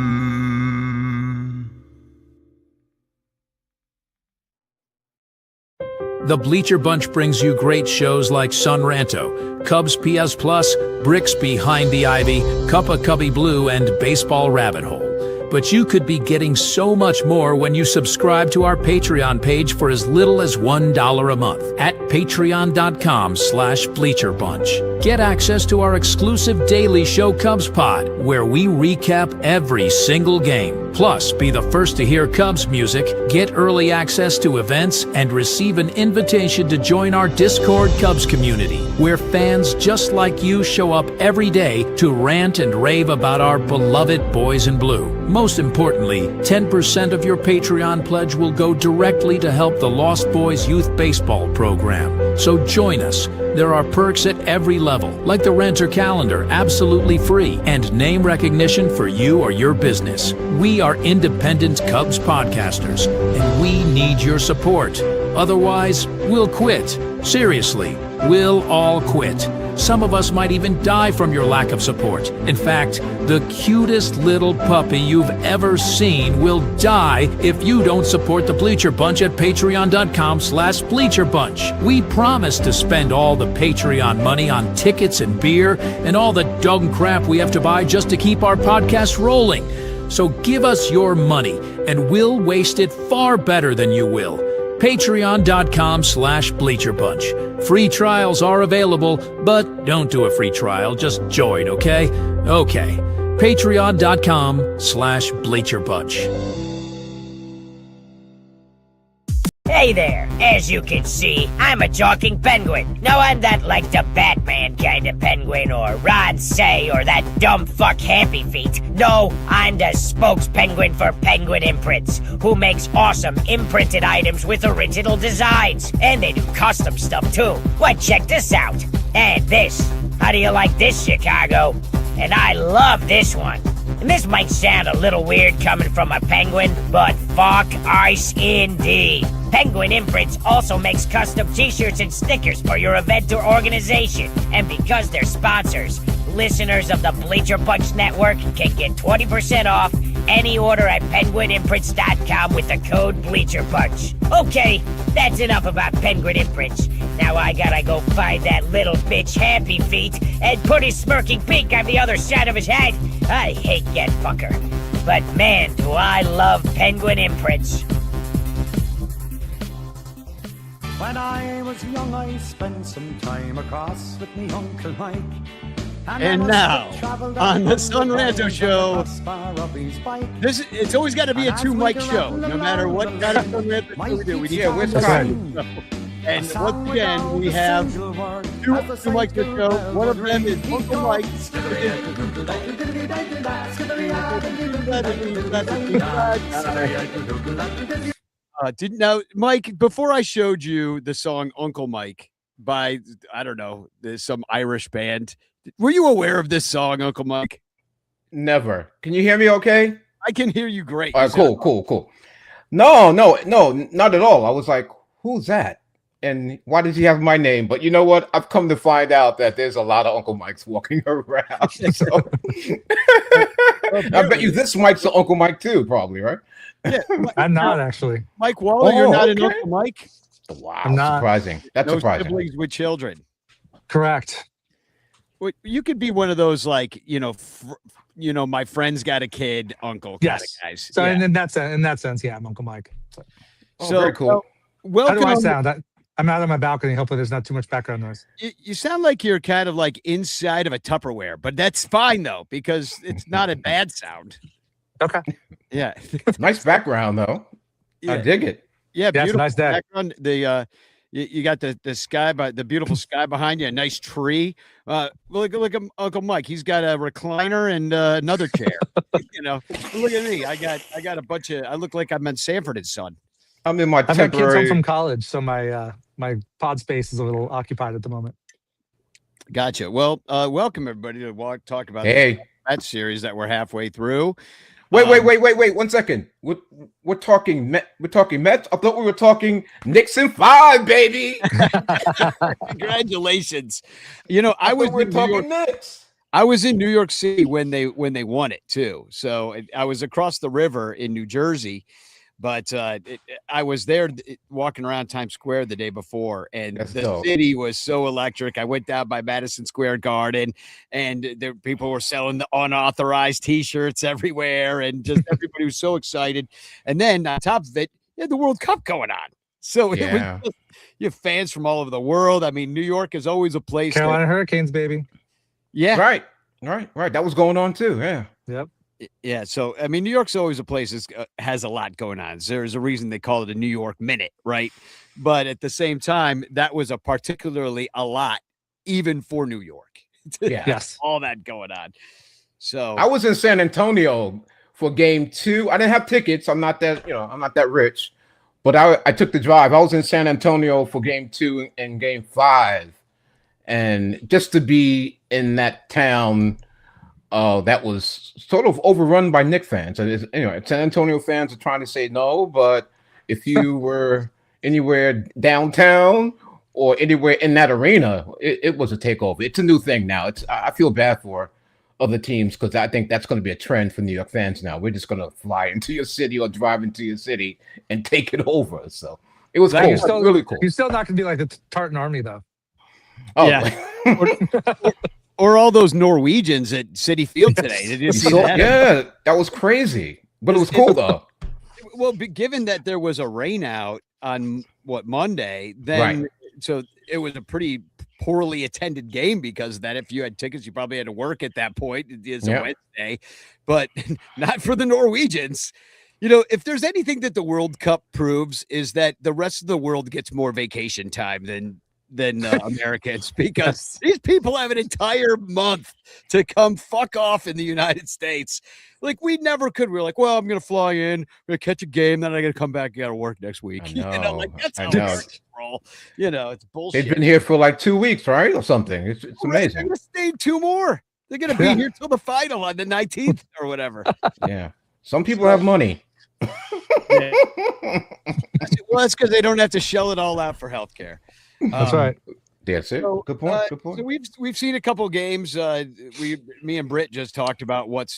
The Bleacher Bunch brings you great shows like Sun Ranto, Cubs PS Plus, Bricks Behind the Ivy, Cuppa Cubby Blue, and Baseball Rabbit Hole. But you could be getting so much more when you subscribe to our Patreon page for as little as $1 a month at patreon.com/BleacherBunch. Get access to our exclusive daily show Cubs Pod, where we recap every single game. Plus, be the first to hear Cubs music, get early access to events, and receive an invitation to join our Discord Cubs community, where fans just like you show up every day to rant and rave about our beloved boys in blue. Most importantly, 10% of your Patreon pledge will go directly to help the Lost Boys Youth Baseball program. So join us. There are perks at every level, like the Renter Calendar, absolutely free, and name recognition for you or your business. We are independent Cubs podcasters, and we need your support. Otherwise, we'll quit. Seriously, we'll all quit. Some of us might even die from your lack of support. In fact, the cutest little puppy you've ever seen will die if you don't support the Bleacher Bunch at patreon.com/BleacherBunch. We promise to spend all the Patreon money on tickets and beer and all the dog crap we have to buy just to keep our podcast rolling. So give us your money, and we'll waste it far better than you will. Patreon.com/BleacherBunch. Free trials are available, but don't do a free trial. Just join, okay? Okay. Patreon.com/BleacherBunch. Hey there! As you can see, I'm a talking penguin. No, I'm not like the Batman kind of penguin, or Rod Say, or that dumb fuck Happy Feet. No, I'm the spokes penguin for Penguin Imprints, who makes awesome imprinted items with original designs. And they do custom stuff too. Why, check this out. And this. How do you like this, Chicago? And I love this one. And this might sound a little weird coming from a penguin, but fuck ice indeed. Penguin Imprints also makes custom t-shirts and stickers for your event or organization. And because they're sponsors, listeners of the Bleacher Bunch Network can get 20% off any order at penguinimprints.com with the code BleacherBunch. Okay, that's enough about Penguin Imprints. Now I gotta go find that little bitch Happy Feet and put his smirking pink on the other side of his head. I hate that fucker. But man, do I love Penguin Imprints. When I was young, I spent some time across with me Uncle Mike. And now, on the Son Ranto Show, it's always got to be a two-mic show, no matter what kind of Son Ranto show we do. We need where's the time? And once again, we have two mics to show. One of them is Uncle Mike. Now, Mike, before I showed you the song Uncle Mike by, I don't know, there's some Irish band, were you aware of this song, Uncle Mike? Never. Can you hear me okay? I can hear you great. All right, cool. No, not at all. I was like, who's that? And why does he have my name? But you know what? I've come to find out that there's a lot of Uncle Mikes walking around. So I bet you this Mike's the Uncle Mike too, probably, right? Yeah, I'm not actually. Mike Waller, you're not an Uncle Mike? Wow, I'm not. surprising. That's No surprising. siblings with children. Correct. Well, you could be one of those, like, my friend's got a kid, uncle kind Yes. of guys. So Yeah. in that sense, yeah, I'm Uncle Mike. Oh, So, very cool. Welcome. How do I on the- sound? I'm out on my balcony. Hopefully, there's not too much background noise. You sound like you're kind of like inside of a Tupperware, but that's fine though, because it's not a bad sound. Okay. Yeah. Nice background though. I Yeah. dig it. Yeah, Yeah, it's a beautiful nice day. background. You got the sky, the beautiful sky behind you, a nice tree. Look at Uncle Mike. He's got a recliner and another chair. Look at me. I got a bunch of. I look like I'm in Sanford and Son. I'm in my I've got kids home temporary. from college, so my pod space is a little occupied at the moment. Gotcha. Well, welcome everybody to talk about Hey, that series that we're halfway through. wait. 1 second. We're talking Mets. I thought we were talking Nixon 5, baby. Congratulations. I I was we're in New York. talking Knicks. I was in New York City when they won it too. So I was across the river in New Jersey, but I was there walking around Times Square the day before, and That's the dope. city was so electric. I went down by Madison Square Garden, and there people were selling the unauthorized T-shirts everywhere, and just everybody was so excited. And then on top of it, you had the World Cup going on. So it Yeah. was just, you have fans from all over the world. I mean, New York is always a place. Carolina Hurricanes, baby. Yeah. Right. That was going on too. Yeah. Yep. Yeah, so I mean, New York's always a place that has a lot going on. There's a reason they call it a New York Minute, right? But at the same time, that was a particularly a lot, even for New York. Yeah. Yes. All that going on. So I was in San Antonio for game 2. I didn't have tickets. I'm not that rich, but I took the drive. I was in San Antonio for game 2 and game 5. And just to be in that town that was sort of overrun by Knicks fans. And San Antonio fans are trying to say no, but if you were anywhere downtown or anywhere in that arena, it was a takeover. It's a new thing now. I feel bad for other teams because I think that's going to be a trend for New York fans now. We're just going to fly into your city or drive into your city and take it over. So it was cool. You're still, really cool. You're still not going to be like the Tartan Army, though. Oh, Yeah. Or all those Norwegians at City Field today. Did you see that? yeah, that was crazy, but it was cool though. Well, given that there was a rain out on Monday, then Right. so it was a pretty poorly attended game because of that. If you had tickets, you probably had to work at that point. It's a Yeah. Wednesday, but not for the Norwegians. You know, if there's anything that the World Cup proves is that the rest of the world gets more vacation time than Americans because these people have an entire month to come fuck off in the United States. Like we never could. We're like, well, I'm gonna fly in, I'm gonna catch a game, then I gotta come back, gotta work next week. I You know, like know. that's I how know. Americans roll. You know, it's bullshit. They've been here for like 2 weeks, right, or something. It's They're amazing. gonna stay 2 more. They're gonna be here till the final on the 19th or whatever. Yeah. Some people have money. Yeah. Well, that's because they don't have to shell it all out for healthcare. That's right. That's it. So, Good point. Good point. So we've seen a couple games. Me and Britt just talked about what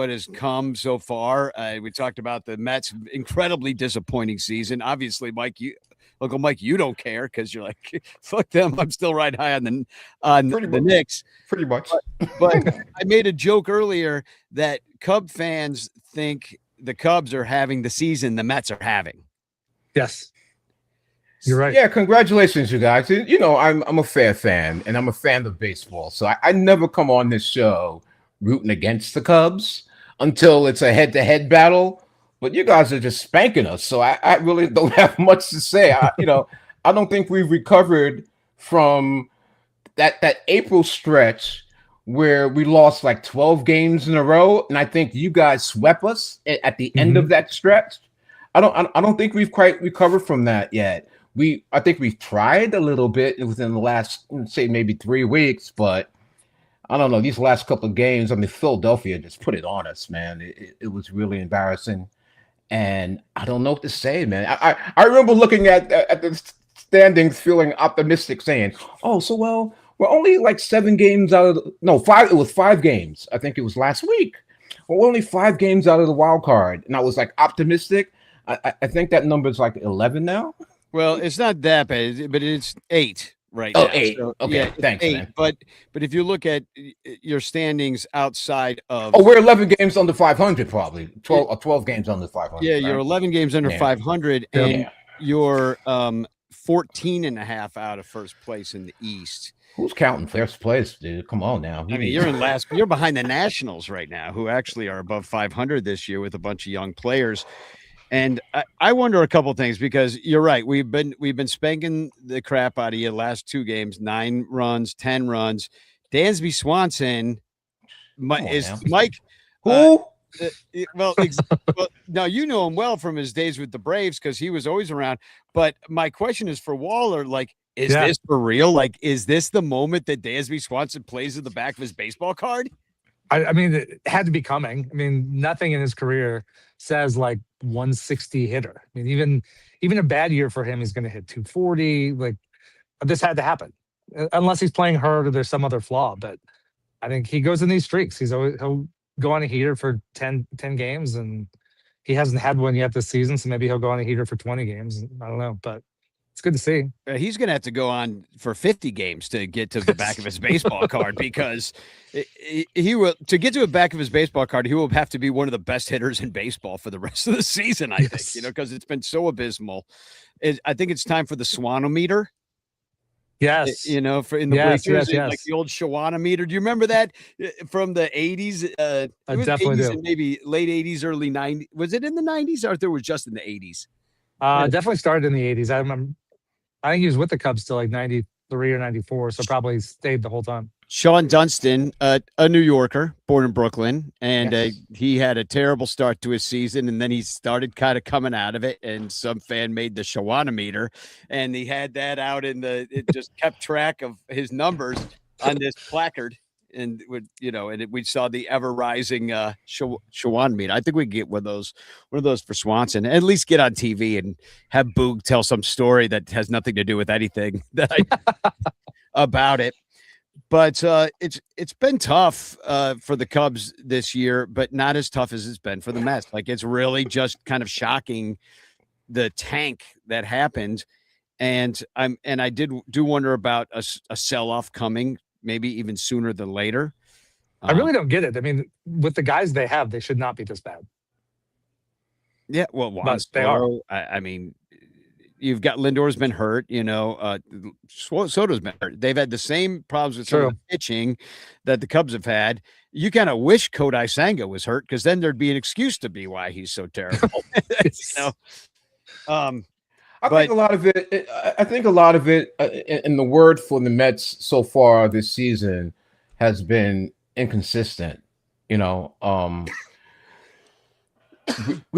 has come so far. We talked about the Mets' incredibly disappointing season. Obviously, Uncle Mike, you don't care because you're like, fuck them. I'm still riding high on the Knicks. Pretty much. But I made a joke earlier that Cub fans think the Cubs are having the season the Mets are having. Yes. You're right. Yeah, congratulations, you guys. You know, I'm a fair fan, and I'm a fan of baseball. So I never come on this show rooting against the Cubs until it's a head-to-head battle. But you guys are just spanking us, so I really don't have much to say. I don't think we've recovered from that April stretch where we lost like 12 games in a row, and I think you guys swept us at the end of that stretch. I don't think we've quite recovered from that yet. I think we've tried a little bit within the last, say, maybe 3 weeks, but I don't know. These last couple of games, I mean, Philadelphia just put it on us, man. It was really embarrassing, and I don't know what to say, man. I remember looking at the standings, feeling optimistic, saying, "Oh, so well, we're only like 7 games out of no 5. It was 5 games. I think it was last week. We're only 5 games out of the wild card," and I was like optimistic. I think that number is like 11 now. Well, it's not that bad, but it's 8 right now. Oh, 8. So, okay, yeah, thanks, 8, man. But if you look at your standings outside of we're 11 games under 500, probably 12 games under 500. Yeah, right? you're 11 games under 500, and you're 14 and a half out of first place in the East. Who's counting first place, dude? Come on now. I mean, you're behind the Nationals right now, who actually are above 500 this year with a bunch of young players. And I wonder a couple things because you're right. We've been spanking the crap out of you the last 2 games, 9 runs, 10 runs. Dansby Swanson is Mike. Who? Well, now you know him well from his days with the Braves because he was always around. But my question is for Waller, like, is this for real? Like, is this the moment that Dansby Swanson plays at the back of his baseball card? I mean, it had to be coming. I mean, nothing in his career says like 160 hitter. I mean, even a bad year for him, he's going to hit 240. Like, this had to happen, unless he's playing hurt or there's some other flaw. But I think he goes in these streaks. He'll go on a heater for 10 games, and he hasn't had one yet this season. So maybe he'll go on a heater for 20 games. I don't know, but it's good to see. He's going to have to go on for 50 games to get to the back of his baseball card because he will to get to the back of his baseball card. He will have to be one of the best hitters in baseball for the rest of the season. I think, because it's been so abysmal. I think it's time for the Swanometer. Yes. For in the bleachers, like the old Shawanometer. Do you remember that from the 80s? I definitely 80s do. And maybe late 80s, early 90s. Was it in the 90s or there was just in the 80s? Definitely started in the 80s. I remember. I think he was with the Cubs till like 93 or 94, so probably stayed the whole time. Sean Dunston, a New Yorker, born in Brooklyn, and he had a terrible start to his season, and then he started kind of coming out of it, and some fan made the Shawanometer, and he had that out it just kept track of his numbers on this placard, and we saw the ever rising Shawanometer. I think we can get one of those for Swanson, at least get on TV and have Boog tell some story that has nothing to do with anything about it. But it's been tough for the Cubs this year, but not as tough as it's been for the Mets. Like, it's really just kind of shocking the tank that happened, and I do wonder about a sell-off coming, maybe even sooner than later. I really don't get it. I mean, with the guys they have, they should not be this bad. Yeah, well, Juan but they are. Soto, I mean, you've got Lindor's been hurt, Soto's been hurt. They've had the same problems with some of True. the pitching that the Cubs have had. You kind of wish Kodai Senga was hurt because then there'd be an excuse to be why he's so terrible. I But- think a lot of it. I think a lot of it, and the word for the Mets so far this season has been inconsistent. We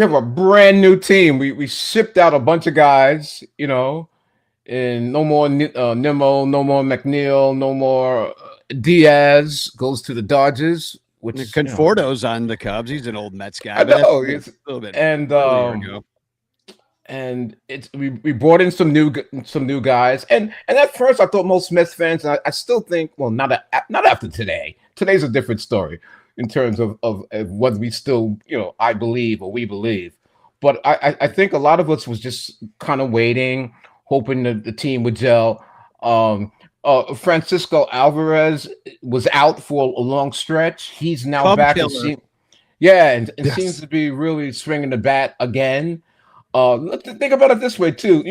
have a brand new team. We shipped out a bunch of guys. And no more Nimmo, no more McNeil, no more Diaz goes to the Dodgers. Which Conforto's on the Cubs. He's an old Mets guy. I know. It's a little bit. And ago. And we brought in some new guys. And at first I thought most Mets fans, and I still think, well, not after today. Today's a different story in terms of whether we still, I believe or we believe. But I think a lot of us was just kind of waiting, hoping that the team would gel. Francisco Alvarez was out for a long stretch. He's now Cub back. killer. And Yes. seems to be really swinging the bat again. Let's think about it this way too.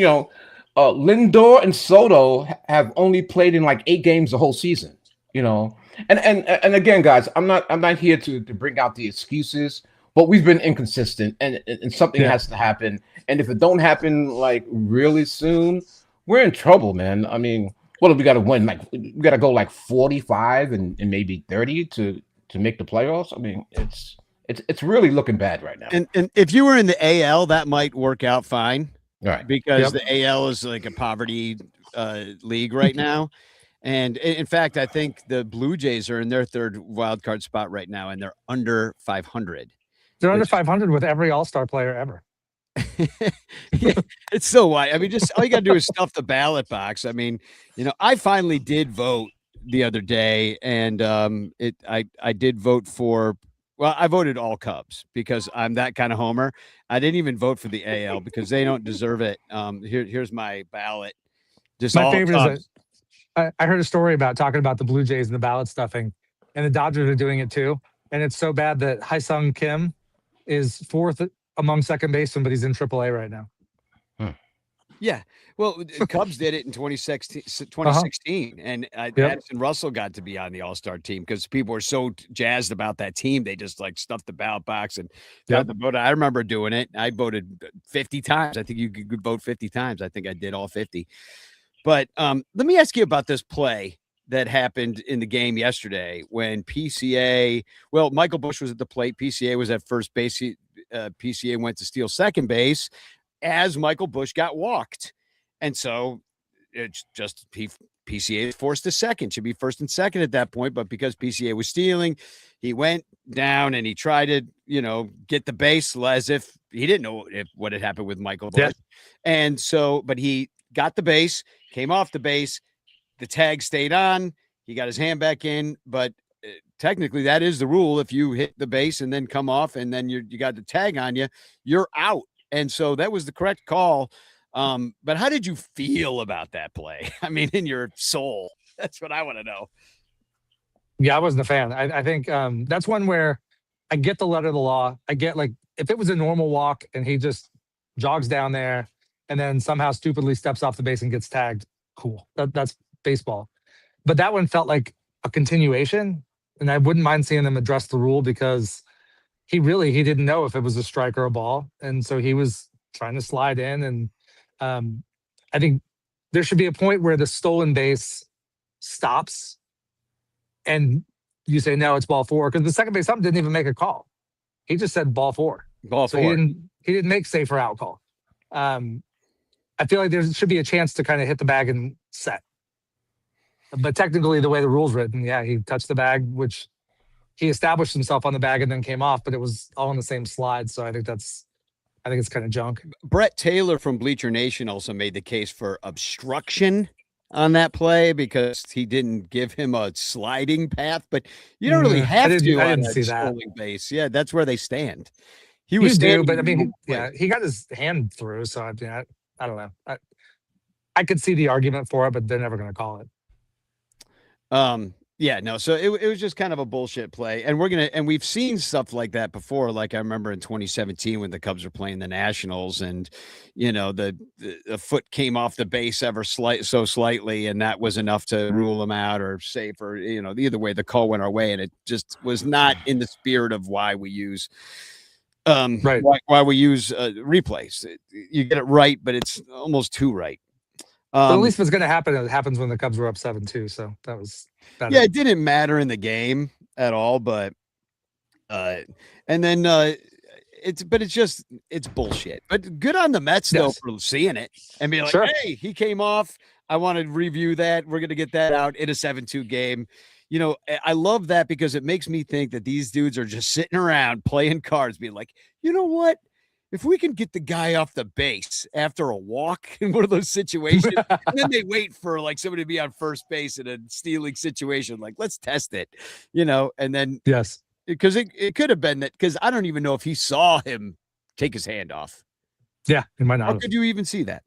Lindor and Soto have only played in like 8 games the whole season. And again, guys, I'm not here to bring out the excuses, but we've been inconsistent, and something has to happen. And if it don't happen like really soon, we're in trouble, man. I mean, what do we got to win? Like we got to go like 45 and maybe 30 to make the playoffs. I mean, it's really looking bad right now. And if you were in the AL, that might work out fine. Right. Because the AL is like a poverty league right now. And in fact, I think the Blue Jays are in their 3rd wild card spot right now, and they're under 500. They're under 500 with every All-Star player ever. It's so wide. I mean, just all you got to do is stuff the ballot box. I mean, I finally did vote the other day, and I did vote for. Well, I voted all Cubs because I'm that kind of homer. I didn't even vote for the AL because they don't deserve it. Here's my ballot. Just My all favorite Cubs. is I heard a story about talking about the Blue Jays and the ballot stuffing, and the Dodgers are doing it too. And it's so bad that Hyesung Kim is 4th among second basemen, but he's in AAA right now. Yeah. Well, the Cubs did it in 2016 and Addison Russell got to be on the All-Star team because people were so jazzed about that team. They just like stuffed the ballot box and got the vote. I remember doing it. I voted 50 times. I think you could vote 50 times. I think I did all 50. But let me ask you about this play that happened in the game yesterday when Michael Busch was at the plate. PCA was at first base. PCA went to steal second base as Michael Busch got walked. And so it's just PCA is forced to second, should be first and second at that point. But because PCA was stealing, he went down and he tried to, get the base as if he didn't know what had happened with Michael Busch. Yeah. And so, but he got the base, came off the base, the tag stayed on, he got his hand back in, but technically that is the rule. If you hit the base and then come off and then you got the tag on you, you're out. And so that was the correct call. But how did you feel about that play? I mean, in your soul, that's what I want to know. Yeah, I wasn't a fan. I think that's one where I get the letter of the law. I get like if it was a normal walk and he just jogs down there and then somehow stupidly steps off the base and gets tagged, cool. That's baseball. But that one felt like a continuation, and I wouldn't mind seeing them address the rule because he didn't know if it was a strike or a ball, and so he was trying to slide in. And I think there should be a point where the stolen base stops, and you say no, it's ball 4, because the second base ump didn't even make a call. He just said ball 4. Ball So 4. he didn't make safe or out call. I feel like there should be a chance to kind of hit the bag and set. But technically, the way the rule's written, yeah, he touched the bag, which he established himself on the bag and then came off, but it was all on the same slide. So I think it's kind of junk. Brett Taylor from Bleacher Nation also made the case for obstruction on that play because he didn't give him a sliding path, but you don't really have to I on didn't a see that. stolen base. Yeah, that's where they stand. He You was do, standing but I in the mean, wrong he got his hand through. So I don't know. I could see the argument for it, but they're never going to call it. Yeah, no. So it was just kind of a bullshit play. And we've seen stuff like that before. Like I remember in 2017 when the Cubs were playing the Nationals and, the foot came off the base so slightly. And that was enough to rule them out or safe or, either way, the call went our way. And it just was not in the spirit of why we use, Right. why we use replays. You get it right, but it's almost too right. But at least if it's going to happen, it happens when the Cubs were up 7-2. So that was better. Yeah, it didn't matter in the game at all, but and then it's bullshit. But good on the Mets though for seeing it and being like, Sure. hey, he came off. I want to review that. We're gonna get that out in a 7-2 game. I love that because it makes me think that these dudes are just sitting around playing cards, being like, you know what? If we can get the guy off the base after a walk in one of those situations, and then they wait for like somebody to be on first base in a stealing situation, like let's test it, and then Yes, because it could have been that because I don't even know if he saw him take his hand off. yeah, it might not. How could you even see that?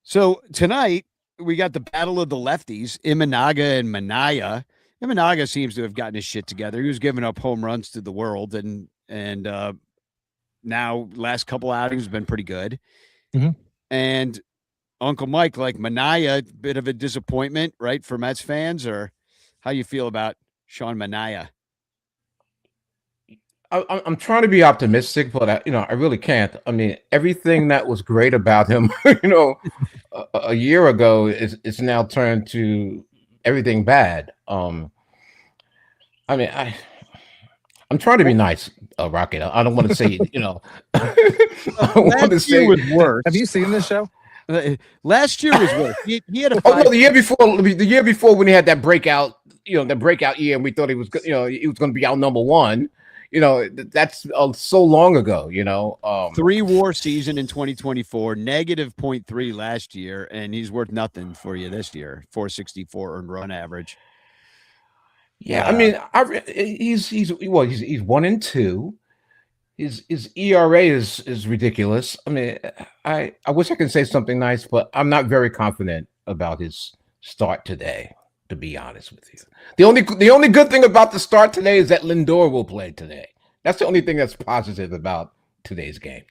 So tonight we got the battle of the lefties, Imanaga and Manaya. Imanaga seems to have gotten his shit together. He was giving up home runs to the world and now last couple outings has been pretty good. Mm-hmm. And Uncle Mike, like Manaya, bit of a disappointment, right, for Mets fans, or how you feel about Sean Manaya? I'm trying to be optimistic, but I really can't. I mean, everything that was great about him, a year ago is now turned to everything bad. I'm trying to be nice, Rocket. I don't want to say, I want to say was worse. Have you seen this show? Last year was worse. He had a no, the year before when he had that breakout, the breakout year, and we thought he was going to be our number one. That's so long ago. 3 WAR season in 2024, negative 0.3 last year, and he's worth nothing for you this year. 464 earned run average. Yeah, I mean, he's 1-2. His ERA is ridiculous. I mean, I wish I could say something nice, but I'm not very confident about his start today, to be honest with you. The only good thing about the start today is that Lindor will play today. That's the only thing that's positive about tonight's game.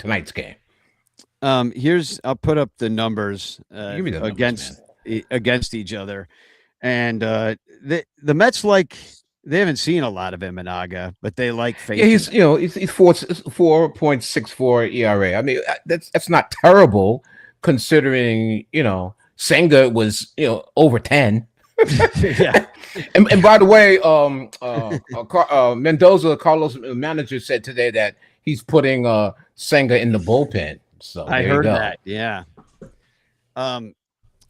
I'll put up the numbers, Give me the against numbers, against each other, and the Mets they haven't seen a lot of Imanaga, but they like facing. Yeah, he's 4.64 ERA. I mean, that's not terrible considering Senga was over 10. Yeah. And by the way, Mendoza, Carlos' manager, said today that he's putting Senga in the bullpen. So I heard that. Yeah. And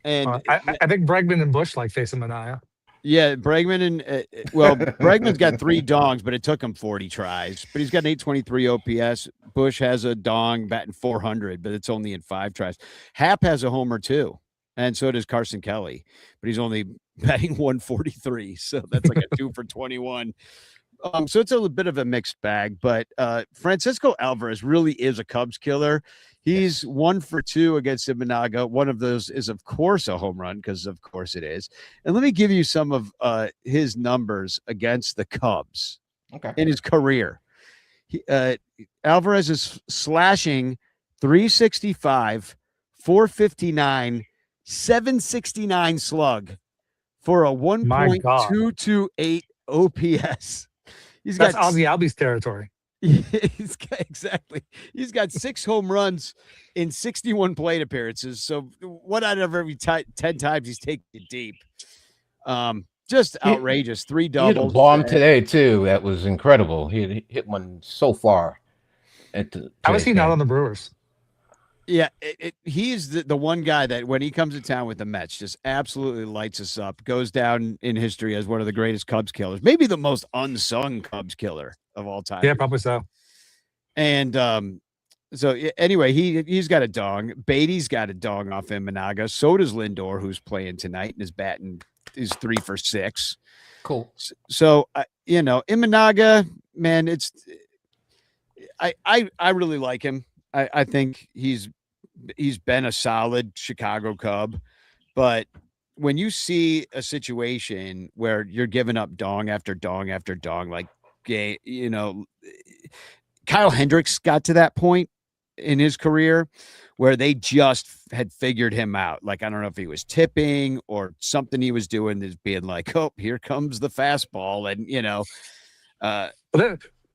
I think Bregman and Bush like facing Manaya. yeah, Bregman and Bregman's got 3 dongs, but it took him 40 tries. But he's got an 823 OPS. Bush has a dong batting 400, but it's only in 5 tries. Happ has a homer too, and so does Carson Kelly, but he's only batting 143. So that's like a 2 for 21. So it's a little bit of a mixed bag, but Francisco Alvarez really is a Cubs killer. He's 1 for 2 against Imanaga. One of those is, of course, a home run because, of course, it is. And let me give you some of his numbers against the Cubs in his career. Alvarez is slashing 365, 459, 769 slug for a 1.228 OPS. That's Ozzie Albies territory. Exactly. He's got 6 home runs in 61 plate appearances. So 1 out of every 10 times he's taken it deep. Just outrageous. 3 doubles. He hit a bomb today too. That was incredible. He hit one so far. How is he not on the Brewers? Yeah, he's the one guy that when he comes to town with the Mets just absolutely lights us up, goes down in history as one of the greatest Cubs killers, maybe the most unsung Cubs killer of all time. Yeah, probably so. And so anyway, he's got a dong. Beatty's got a dong off Imanaga. So does Lindor, who's playing tonight and is batting 3 for 6. Cool. So Imanaga, man, I really like him. I think he's been a solid Chicago Cub, but when you see a situation where you're giving up dong after dong after dong, like Kyle Hendricks got to that point in his career where they just had figured him out. Like, I don't know if he was tipping or something he was doing is being like, oh, here comes the fastball. And,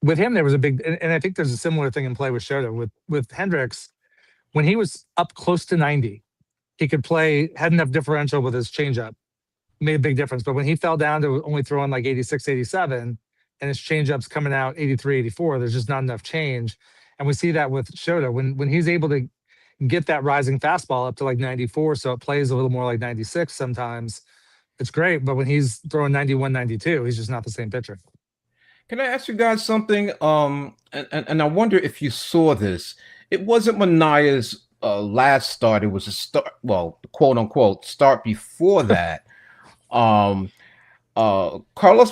With him, there was a big, and I think there's a similar thing in play with Shota. With Hendricks, when he was up close to 90, he could play, had enough differential with his changeup, made a big difference. But when he fell down to only throwing like 86, 87, and his changeup's coming out 83, 84, there's just not enough change. And we see that with Shota. When he's able to get that rising fastball up to like 94, so it plays a little more like 96 sometimes, it's great. But when he's throwing 91, 92, he's just not the same pitcher. Can I ask you guys something? And I wonder if you saw this. It wasn't Manaya's last start. It was a start, well, quote unquote, start before that. Carlos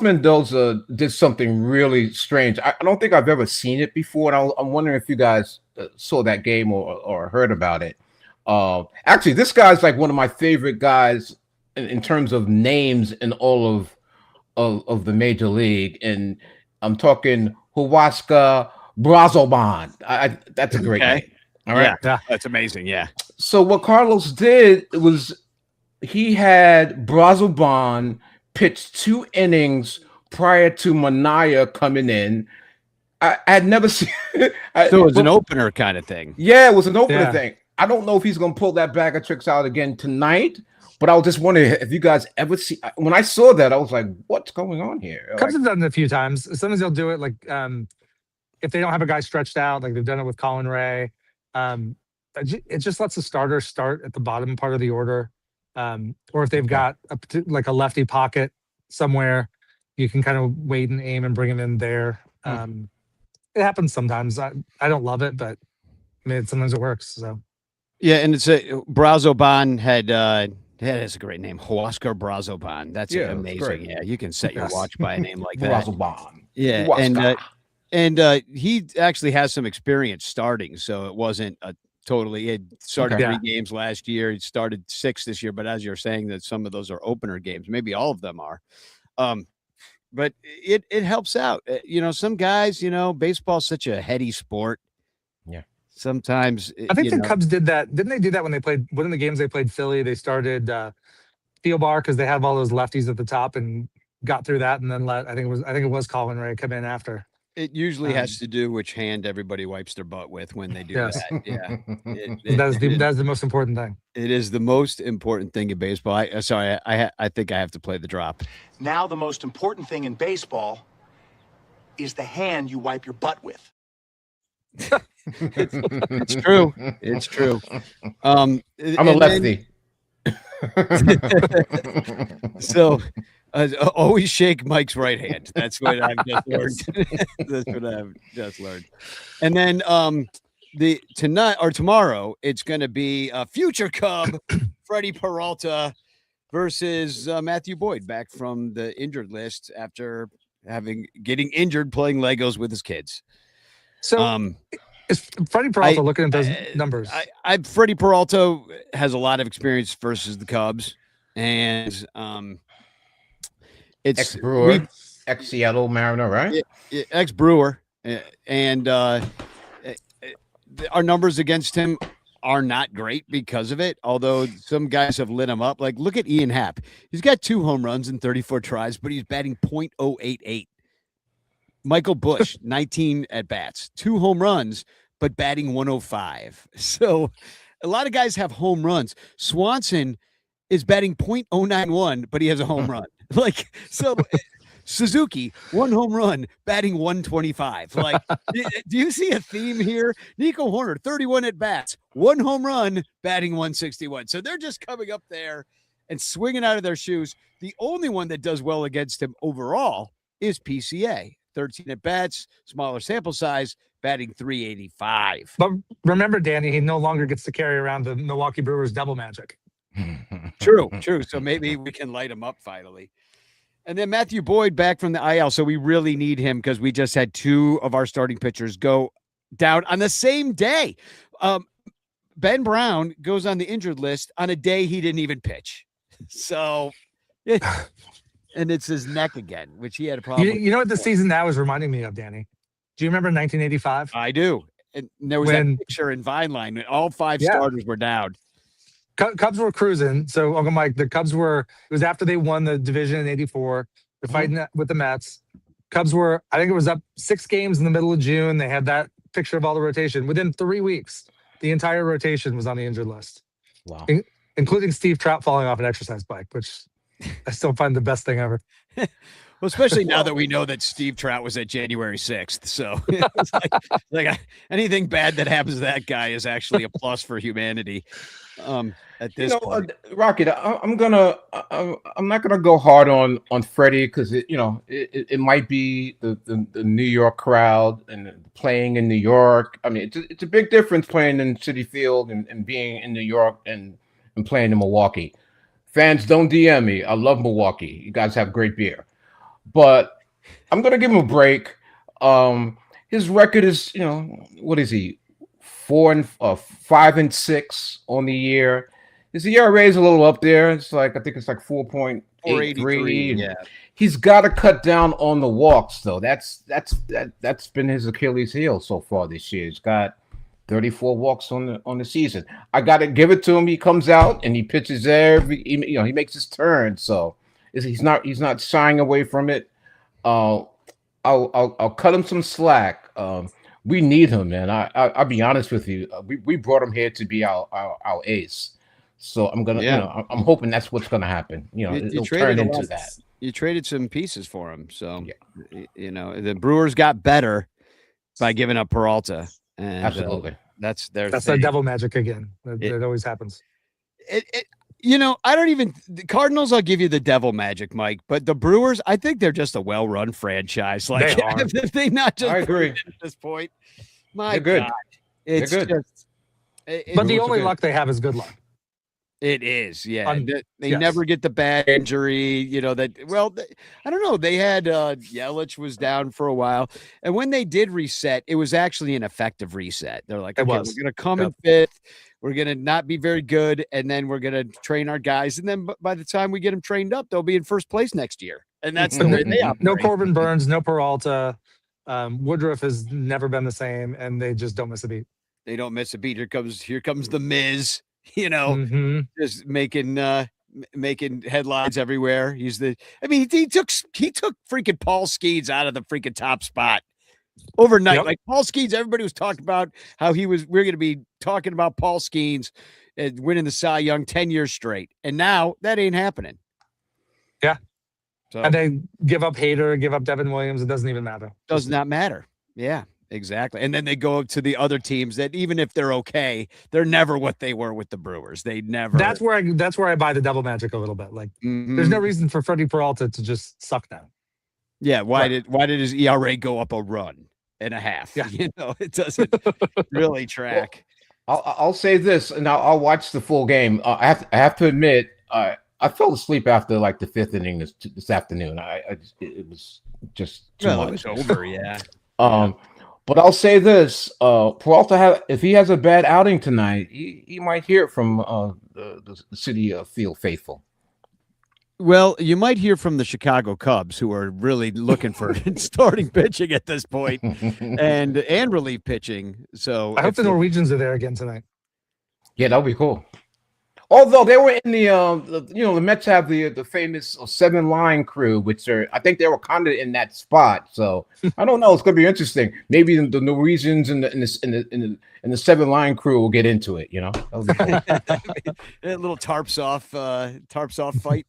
Mendoza did something really strange. I don't think I've ever seen it before, and I'm wondering if you guys saw that game or heard about it. Actually, this guy's like one of my favorite guys in terms of names in all of the major league, and I'm talking Huasca Brazoban. That's a great name. All right. Yeah, that's amazing. Yeah. So what Carlos did was he had Brazoban pitched 2 innings prior to Manaya coming in. I had never seen so it was an opener kind of thing. Yeah, it was an opener thing. I don't know if he's going to pull that bag of tricks out again tonight, but I was just wondering if you guys ever see. When I saw that, I was like, "What's going on here?" Cubs have done it a few times. Sometimes they'll do it like if they don't have a guy stretched out, like they've done it with Colin Ray. It just lets the starter start at the bottom part of the order, or if they've got like a lefty pocket somewhere, you can kind of wait and aim and bring him in there. It happens sometimes. I don't love it, but I mean, sometimes it works. So yeah, and it's a Brazoban had. That is a great name, Huascar Brazoban. That's amazing. Yeah, you can set your watch by a name like that. Brazoban. Yeah, and he actually has some experience starting, so it wasn't a totally. He had started 3 games last year. He started 6 this year, but as you're saying, that some of those are opener games. Maybe all of them are. But it helps out. Some guys, baseball's such a heady sport. Yeah. Sometimes I think the Cubs did that. Didn't they do that when they played one of the games they played Philly? They started Thielbar because they have all those lefties at the top and got through that, and then I think it was Colin Ray come in after. It usually has to do which hand everybody wipes their butt with when they do that. Yeah, that's the most important thing. It is the most important thing in baseball. I think I have to play the drop. Now the most important thing in baseball is the hand you wipe your butt with. It's true. It's true. I'm a lefty. So always shake Mike's right hand. That's what I've just learned. That's what I've just learned. And then tomorrow, it's going to be a future Cub, Freddie Peralta versus Matthew Boyd, back from the injured list after getting injured playing Legos with his kids. So is Freddie Peralta looking at those numbers? Freddie Peralta has a lot of experience versus the Cubs, and it's ex-Brewer, ex-Seattle Mariner, right? Ex-Brewer, and our numbers against him are not great because of it, although some guys have lit him up. Like, look at Ian Happ. He's got 2 home runs in 34 tries, but he's batting .088. Michael Busch, 19 at-bats, 2 home runs, but batting 105. So a lot of guys have home runs. Swanson is batting .091, but he has a home run. Suzuki, 1 home run, batting 125. Like, do you see a theme here? Nico Horner, 31 at-bats, 1 home run, batting 161. So they're just coming up there and swinging out of their shoes. The only one that does well against him overall is PCA. 13 at-bats, smaller sample size, batting .385. But remember, Danny, he no longer gets to carry around the Milwaukee Brewers double magic. True. So maybe we can light him up finally. And then Matthew Boyd back from the IL. So we really need him because we just had 2 of our starting pitchers go down on the same day. Ben Brown goes on the injured list on a day he didn't even pitch. So, and it's his neck again, which he had a problem with. You know what the season now is reminding me of, Danny? Do you remember 1985? I do. And there was that picture in Vine Line when all five starters were down. Cubs were cruising. So, Uncle Mike, the Cubs were, it was after they won the division in 84. They're fighting with the Mets. Cubs were, I think it was up 6 games in the middle of June. They had that picture of all the rotation. Within 3 weeks, the entire rotation was on the injured list. Wow. Including Steve Trout falling off an exercise bike, which I still find the best thing ever. Well, especially now that we know that Steve Trout was at January 6th. So it's like anything bad that happens to that guy is actually a plus for humanity. At this point. Rocket, I'm not gonna go hard on Freddie because it might be the New York crowd and playing in New York. I mean, it's a big difference playing in Citi Field and being in New York and playing in Milwaukee. Fans, don't DM me. I love Milwaukee. You guys have great beer, but I'm gonna give him a break. His record is, what is he? 5-6 on the year. His ERA is a little up there. It's like, I think it's like 4.83. Yeah. He's got to cut down on the walks, though. That's been his Achilles heel so far this year. He's got 34 walks on the season. I got to give it to him. He comes out and he pitches he makes his turn. So he's not shying away from it. I'll cut him some slack. We need him, man. I'll be honest with you. We brought him here to be our ace. So I'm gonna, I'm hoping that's what's gonna happen. It'll turn into that. You traded some pieces for him, so the Brewers got better by giving up Peralta. And, absolutely, that's the devil magic again. That always happens. I don't even the Cardinals. I'll give you the devil magic, Mike. But the Brewers, I think they're just a well-run franchise. Like if they not just. I agree at this point. They're good. God, it's they're good. But the only luck they have is good luck. It is, yeah. They never get the bad injury, I don't know. They had Yelich was down for a while, and when they did reset, it was actually an effective reset. They're like, okay, we're going to come in fifth. We're going to not be very good, and then we're going to train our guys, and then by the time we get them trained up, they'll be in first place next year, and that's the way they operate. No Corbin Burns, no Peralta. Woodruff has never been the same, and they just don't miss a beat. They don't miss a beat. Here comes the Miz. Just making headlines everywhere. He took freaking Paul Skeens out of the freaking top spot overnight. Yep. Like Paul Skeens, everybody was talking about how we're going to be talking about Paul Skeens and winning the Cy Young 10 years straight. And now that ain't happening. Yeah. So, and they give up Hader, give up Devin Williams. It doesn't even matter. Does not matter. Yeah. Exactly. And then they go to the other teams that even if they're okay, they're never what they were with the Brewers. They never. That's where I buy the devil magic a little bit. Like there's no reason for Freddie Peralta to just suck now. Yeah. Why did his ERA go up a run and a half? Yeah. It doesn't really track. Well, I'll say this, and I'll watch the full game. I have to admit, I fell asleep after like the 5th inning this afternoon. It was just too much. It was over. Yeah. But I'll say this: Peralta, if he has a bad outing tonight, he might hear it from the Citi Field faithful. Well, you might hear from the Chicago Cubs, who are really looking for starting pitching at this point, and relief pitching. So I hope the Norwegians are there again tonight. Yeah, that would be cool. Although they were in the Mets have the famous 7-line crew, which I think they were kind of in that spot. So I don't know. It's gonna be interesting. Maybe the Norwegians and the 7-line crew will get into it. That would be cool. A little tarps off fight.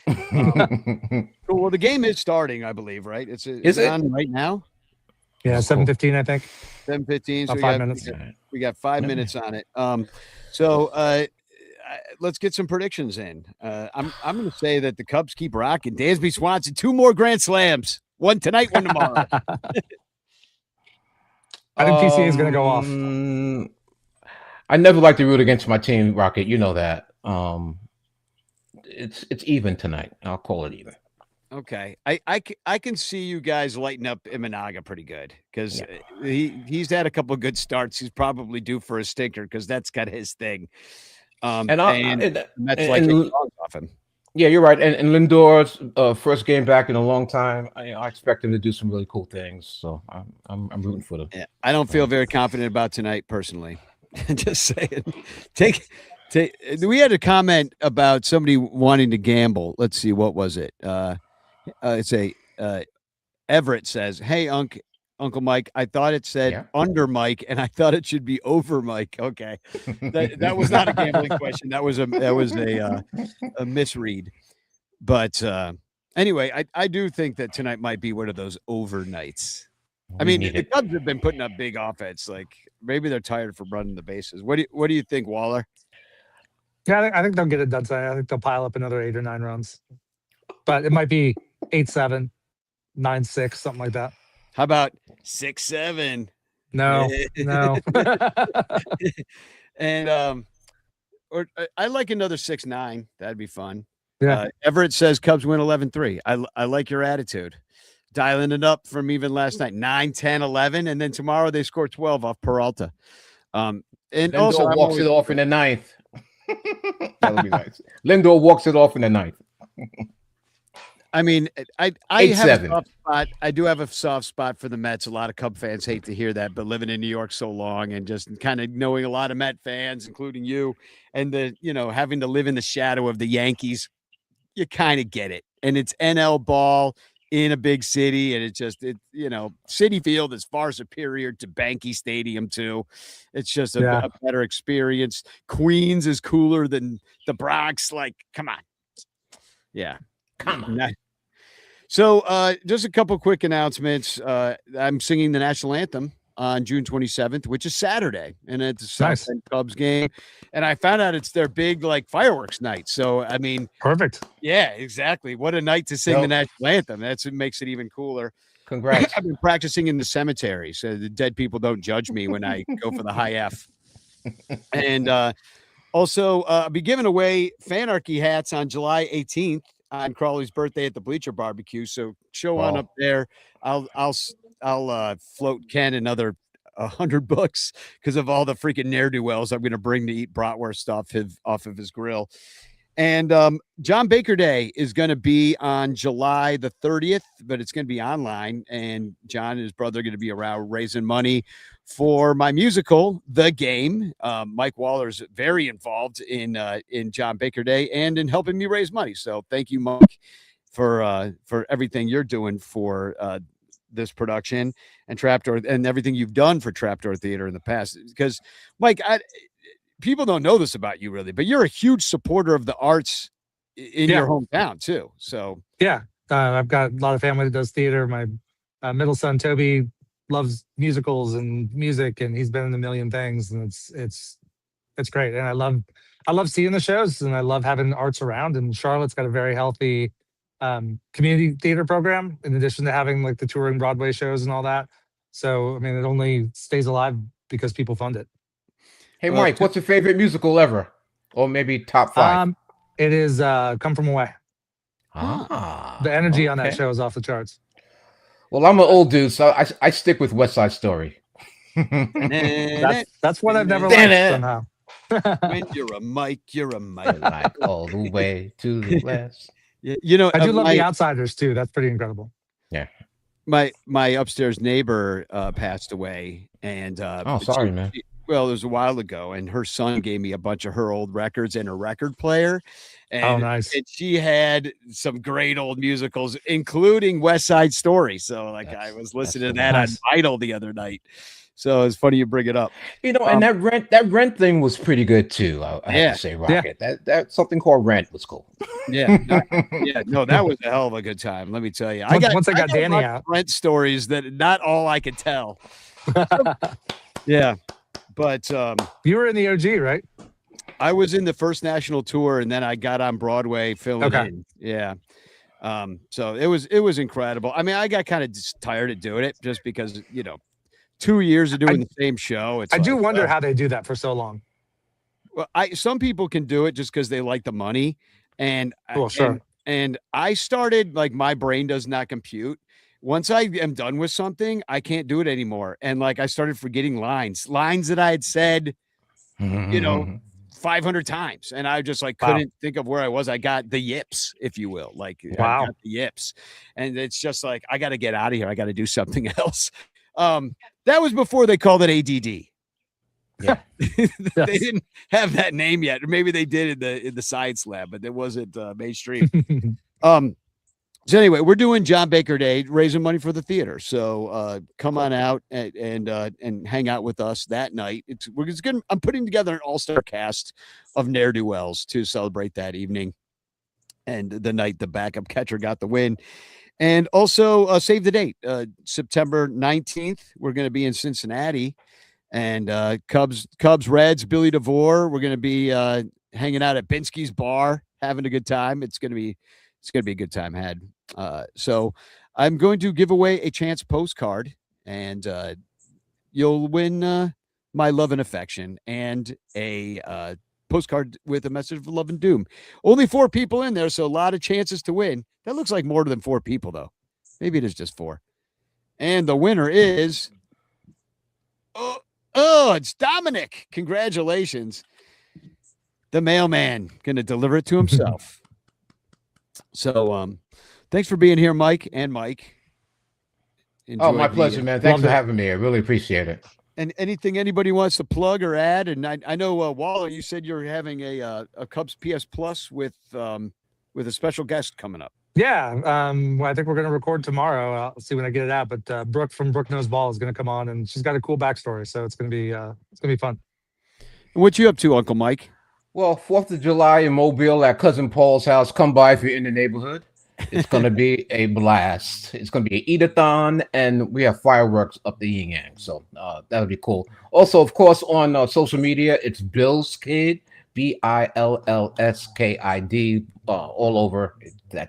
Cool. Well, the game is starting, I believe. Right? Is it on right now? Yeah, 7:15, I think. 7:15. So 5 minutes. We got 5 minutes on it. So let's get some predictions in. I'm going to say that the Cubs keep rocking. Dansby Swanson, 2 more grand slams. One tonight, one tomorrow. I think PCA is going to go off. I never like to root against my team, Rocket. You know that. It's even tonight. I'll call it even. Okay. I can see you guys lighting up Imanaga pretty good because he's had a couple of good starts. He's probably due for a stinker because that's kind of his thing. Mets like off him. Yeah, you're right. And Lindor's first game back in a long time. I expect him to do some really cool things. So I'm rooting for them. Yeah, I don't feel very confident about tonight personally. Just saying. Take. We had a comment about somebody wanting to gamble. Let's see, what was it? It's Everett says, "Hey, Uncle Mike, I thought it said Yeah. under Mike, and I thought it should be over Mike." Okay, that was not a gambling question. That was a misread. But anyway, I do think that tonight might be one of those overnights. I We mean, need the it. Cubs have been putting up big offense. Like maybe they're tired from running the bases. What do you think, Waller? Yeah, I think they'll get it done tonight. I think they'll pile up another 8 or 9 runs, but it might be 8-7, 9-6, something like that. How about 6-7? No, no. And or I like another 6-9. That'd be fun. Yeah. Everett says Cubs win 11-3. I like your attitude. Dialing it up from even last night, 9, 10, 11, and then tomorrow they score 12 off Peralta. And Lindor also walks it off in the ninth. That'll be nice. Lindor walks it off in the ninth. I mean, I have a 8-7. soft spot. I do have a soft spot for the Mets. A lot of Cub fans hate to hear that, but living in New York so long and just kind of knowing a lot of Met fans, including you, and having to live in the shadow of the Yankees, you kind of get it. And it's NL ball in a big city, and Citi Field is far superior to Banky Stadium too. It's just a better experience. Queens is cooler than the Bronx. Like, come on. Yeah. Come on. So just a couple quick announcements. I'm singing the national anthem on June 27th, which is Saturday, and it's a South Bend Cubs game. And I found out it's their big fireworks night. So I mean, Perfect. Yeah, exactly. What a night to sing the national anthem. That's what makes it even cooler. Congrats. I've been practicing in the cemetery, so the dead people don't judge me when I go for the high F. And also, I'll be giving away Fanarchy hats on July 18th. On Crawley's birthday at the Bleacher Barbecue. So show on up there. I'll float Ken another $100 because of all the freaking ne'er-do-wells I'm going to bring to eat bratwurst off of his grill. And John Baker Day is going to be on July the 30th, but it's going to be online. And John and his brother are going to be around raising money for my musical, The Game. Mike Waller's very involved in John Baker Day and in helping me raise money. So thank you, Mike, for everything you're doing for this production and Trapdoor and everything you've done for Trapdoor Theater in the past. Because, Mike, people don't know this about you really, but you're a huge supporter of the arts in your hometown too. So I've got a lot of family that does theater. My middle son Toby loves musicals and music, and he's been in a million things, and it's great. And I love seeing the shows, and I love having arts around. And Charlotte's got a very healthy community theater program, in addition to having the touring Broadway shows and all that. So I mean, it only stays alive because people fund it. Hey, Mike, what's your favorite musical ever? Or maybe top 5? It is Come From Away. The energy on that okay. show is off the charts. Well, I'm an old dude, so I stick with West Side Story. That's what I've never liked somehow. When you're a Mike, you're a Mike. Like all the way to the west. Yeah, I do love The Outsiders too. That's pretty incredible. Yeah. My upstairs neighbor passed away, and sorry, man. Well, it was a while ago, and her son gave me a bunch of her old records and a record player. And, nice. And she had some great old musicals, including West Side Story. So, I was listening to that on Idol the other night. So it's funny you bring it up. And that rent thing was pretty good too. I have to say, Rocket. That something called Rent was cool. Yeah, that was a hell of a good time. Let me tell you. Once I got Danny out, Rent stories that not all I could tell. Yeah. But you were in the OG, right? I was in the first national tour, and then I got on Broadway filling in. Yeah. So it was incredible. I mean, I got kind of just tired of doing it just because, 2 years of doing the same show. I do wonder how they do that for so long. Well, some people can do it just because they like the money. And sure. And I started my brain does not compute. Once I am done with something, I can't do it anymore. And I started forgetting lines that I had said, 500 times, and I just like couldn't think of where I was. I got the yips, if you will. Like, I got the yips, and it's just like, I got to get out of here. I got to do something else. That was before they called it ADD. Yeah. They didn't have that name yet. Or maybe they did in the science lab, but it wasn't mainstream. So anyway, we're doing John Baker Day, raising money for the theater. So come on out and hang out with us that night. It's good. I'm putting together an all-star cast of ne'er-do-wells to celebrate that evening, and the night the backup catcher got the win. And also save the date, September 19th. We're going to be in Cincinnati, and Cubs Reds, Billy DeVore. We're going to be hanging out at Binsky's Bar, having a good time. It's going to be a good time had. So I'm going to give away a chance postcard, and you'll win my love and affection and a postcard with a message of love and doom. Only 4 people in there, so a lot of chances to win. That looks like more than 4 people, though. Maybe it is just 4. And the winner is it's Dominic. Congratulations. The mailman going to deliver it to himself. So thanks for being here, Mike and Mike. Enjoyed my pleasure, man. Thanks for having me. I really appreciate it. And anything anybody wants to plug or add? And I know, Waller, you said you're having a Cubs PS Plus with a special guest coming up. Yeah, well, I think we're going to record tomorrow. I'll see when I get it out. But Brooke from Brooke Knows Ball is going to come on, and she's got a cool backstory, so it's going to be fun. And what you up to, Uncle Mike? Well, 4th of July in Mobile at Cousin Paul's house. Come by if you're in the neighborhood. It's going to be a blast. It's going to be an eat-a-thon, and we have fireworks up the yin-yang. So that'll be cool. Also, of course, on social media, it's Bill's Kid, BILLSKID, all over.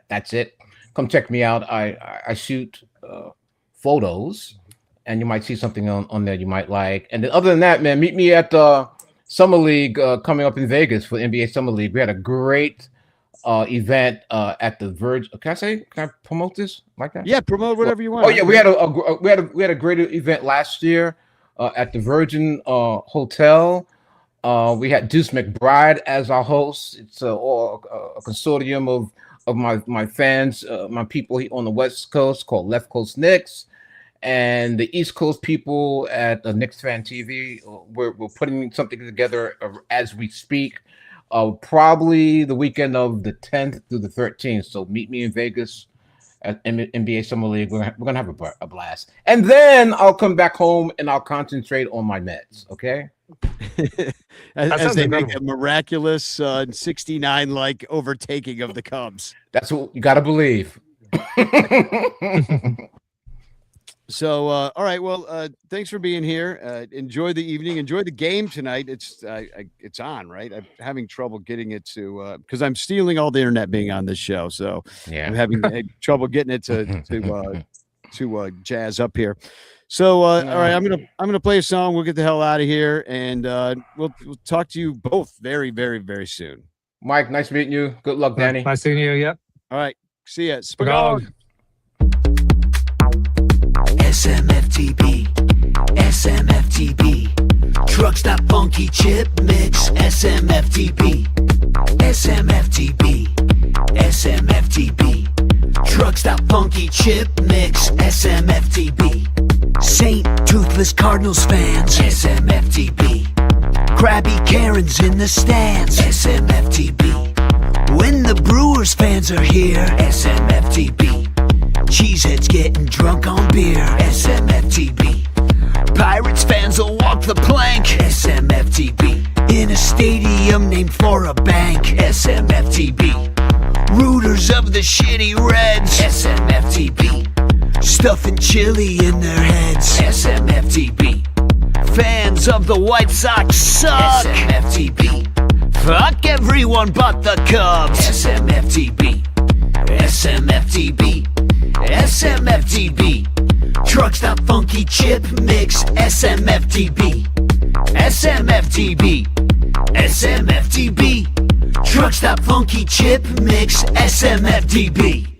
That's it. Come check me out. I shoot photos, and you might see something on there you might like. And then other than that, man, meet me at Summer League coming up in Vegas for NBA Summer League. We had a great event at the Virgin. Can I promote this like that? Yeah, promote whatever you want. Oh yeah, we had a great event last year at the Virgin Hotel. We had Deuce McBride as our host. It's a consortium of my fans, my people on the West Coast called Left Coast Knicks, and the East Coast people at Knicks Fan TV. We're putting something together as we speak. Probably the weekend of the 10th through the 13th. So meet me in Vegas at NBA Summer League. We're gonna have a blast, and then I'll come back home and I'll concentrate on my Mets. Okay. as they make a miraculous 69 like overtaking of the Cubs. That's what you got to believe. So, all right. Well, thanks for being here. Enjoy the evening. Enjoy the game tonight. It's on, right? I'm having trouble getting it to because I'm stealing all the internet being on this show. So yeah, I'm having trouble getting it to jazz up here. So, all right, I'm gonna play a song. We'll get the hell out of here, and we'll talk to you both very, very, very soon. Mike, nice meeting you. Good luck, Danny. Nice seeing you. Yep. All right. See ya. Spagog. SMFTB, SMFTB. Truck stop funky chip mix. SMFTB, SMFTB, SMFTB. Truck stop funky chip mix. SMFTB. Saint Toothless Cardinals fans. SMFTB. Krabby Karens in the stands. SMFTB. When the Brewers fans are here. SMFTB. Cheeseheads getting drunk on beer. SMFTB. Pirates fans will walk the plank. SMFTB. In a stadium named for a bank. SMFTB. Rooters of the shitty Reds. SMFTB. Stuffing chili in their heads. SMFTB. Fans of the White Sox suck. SMFTB. Fuck everyone but the Cubs. SMFTB. SMFTB. SMFTB. Truck stop funky chip mix. SMFTB. SMFTB. SMFTB. Truck stop funky chip mix. SMFTB.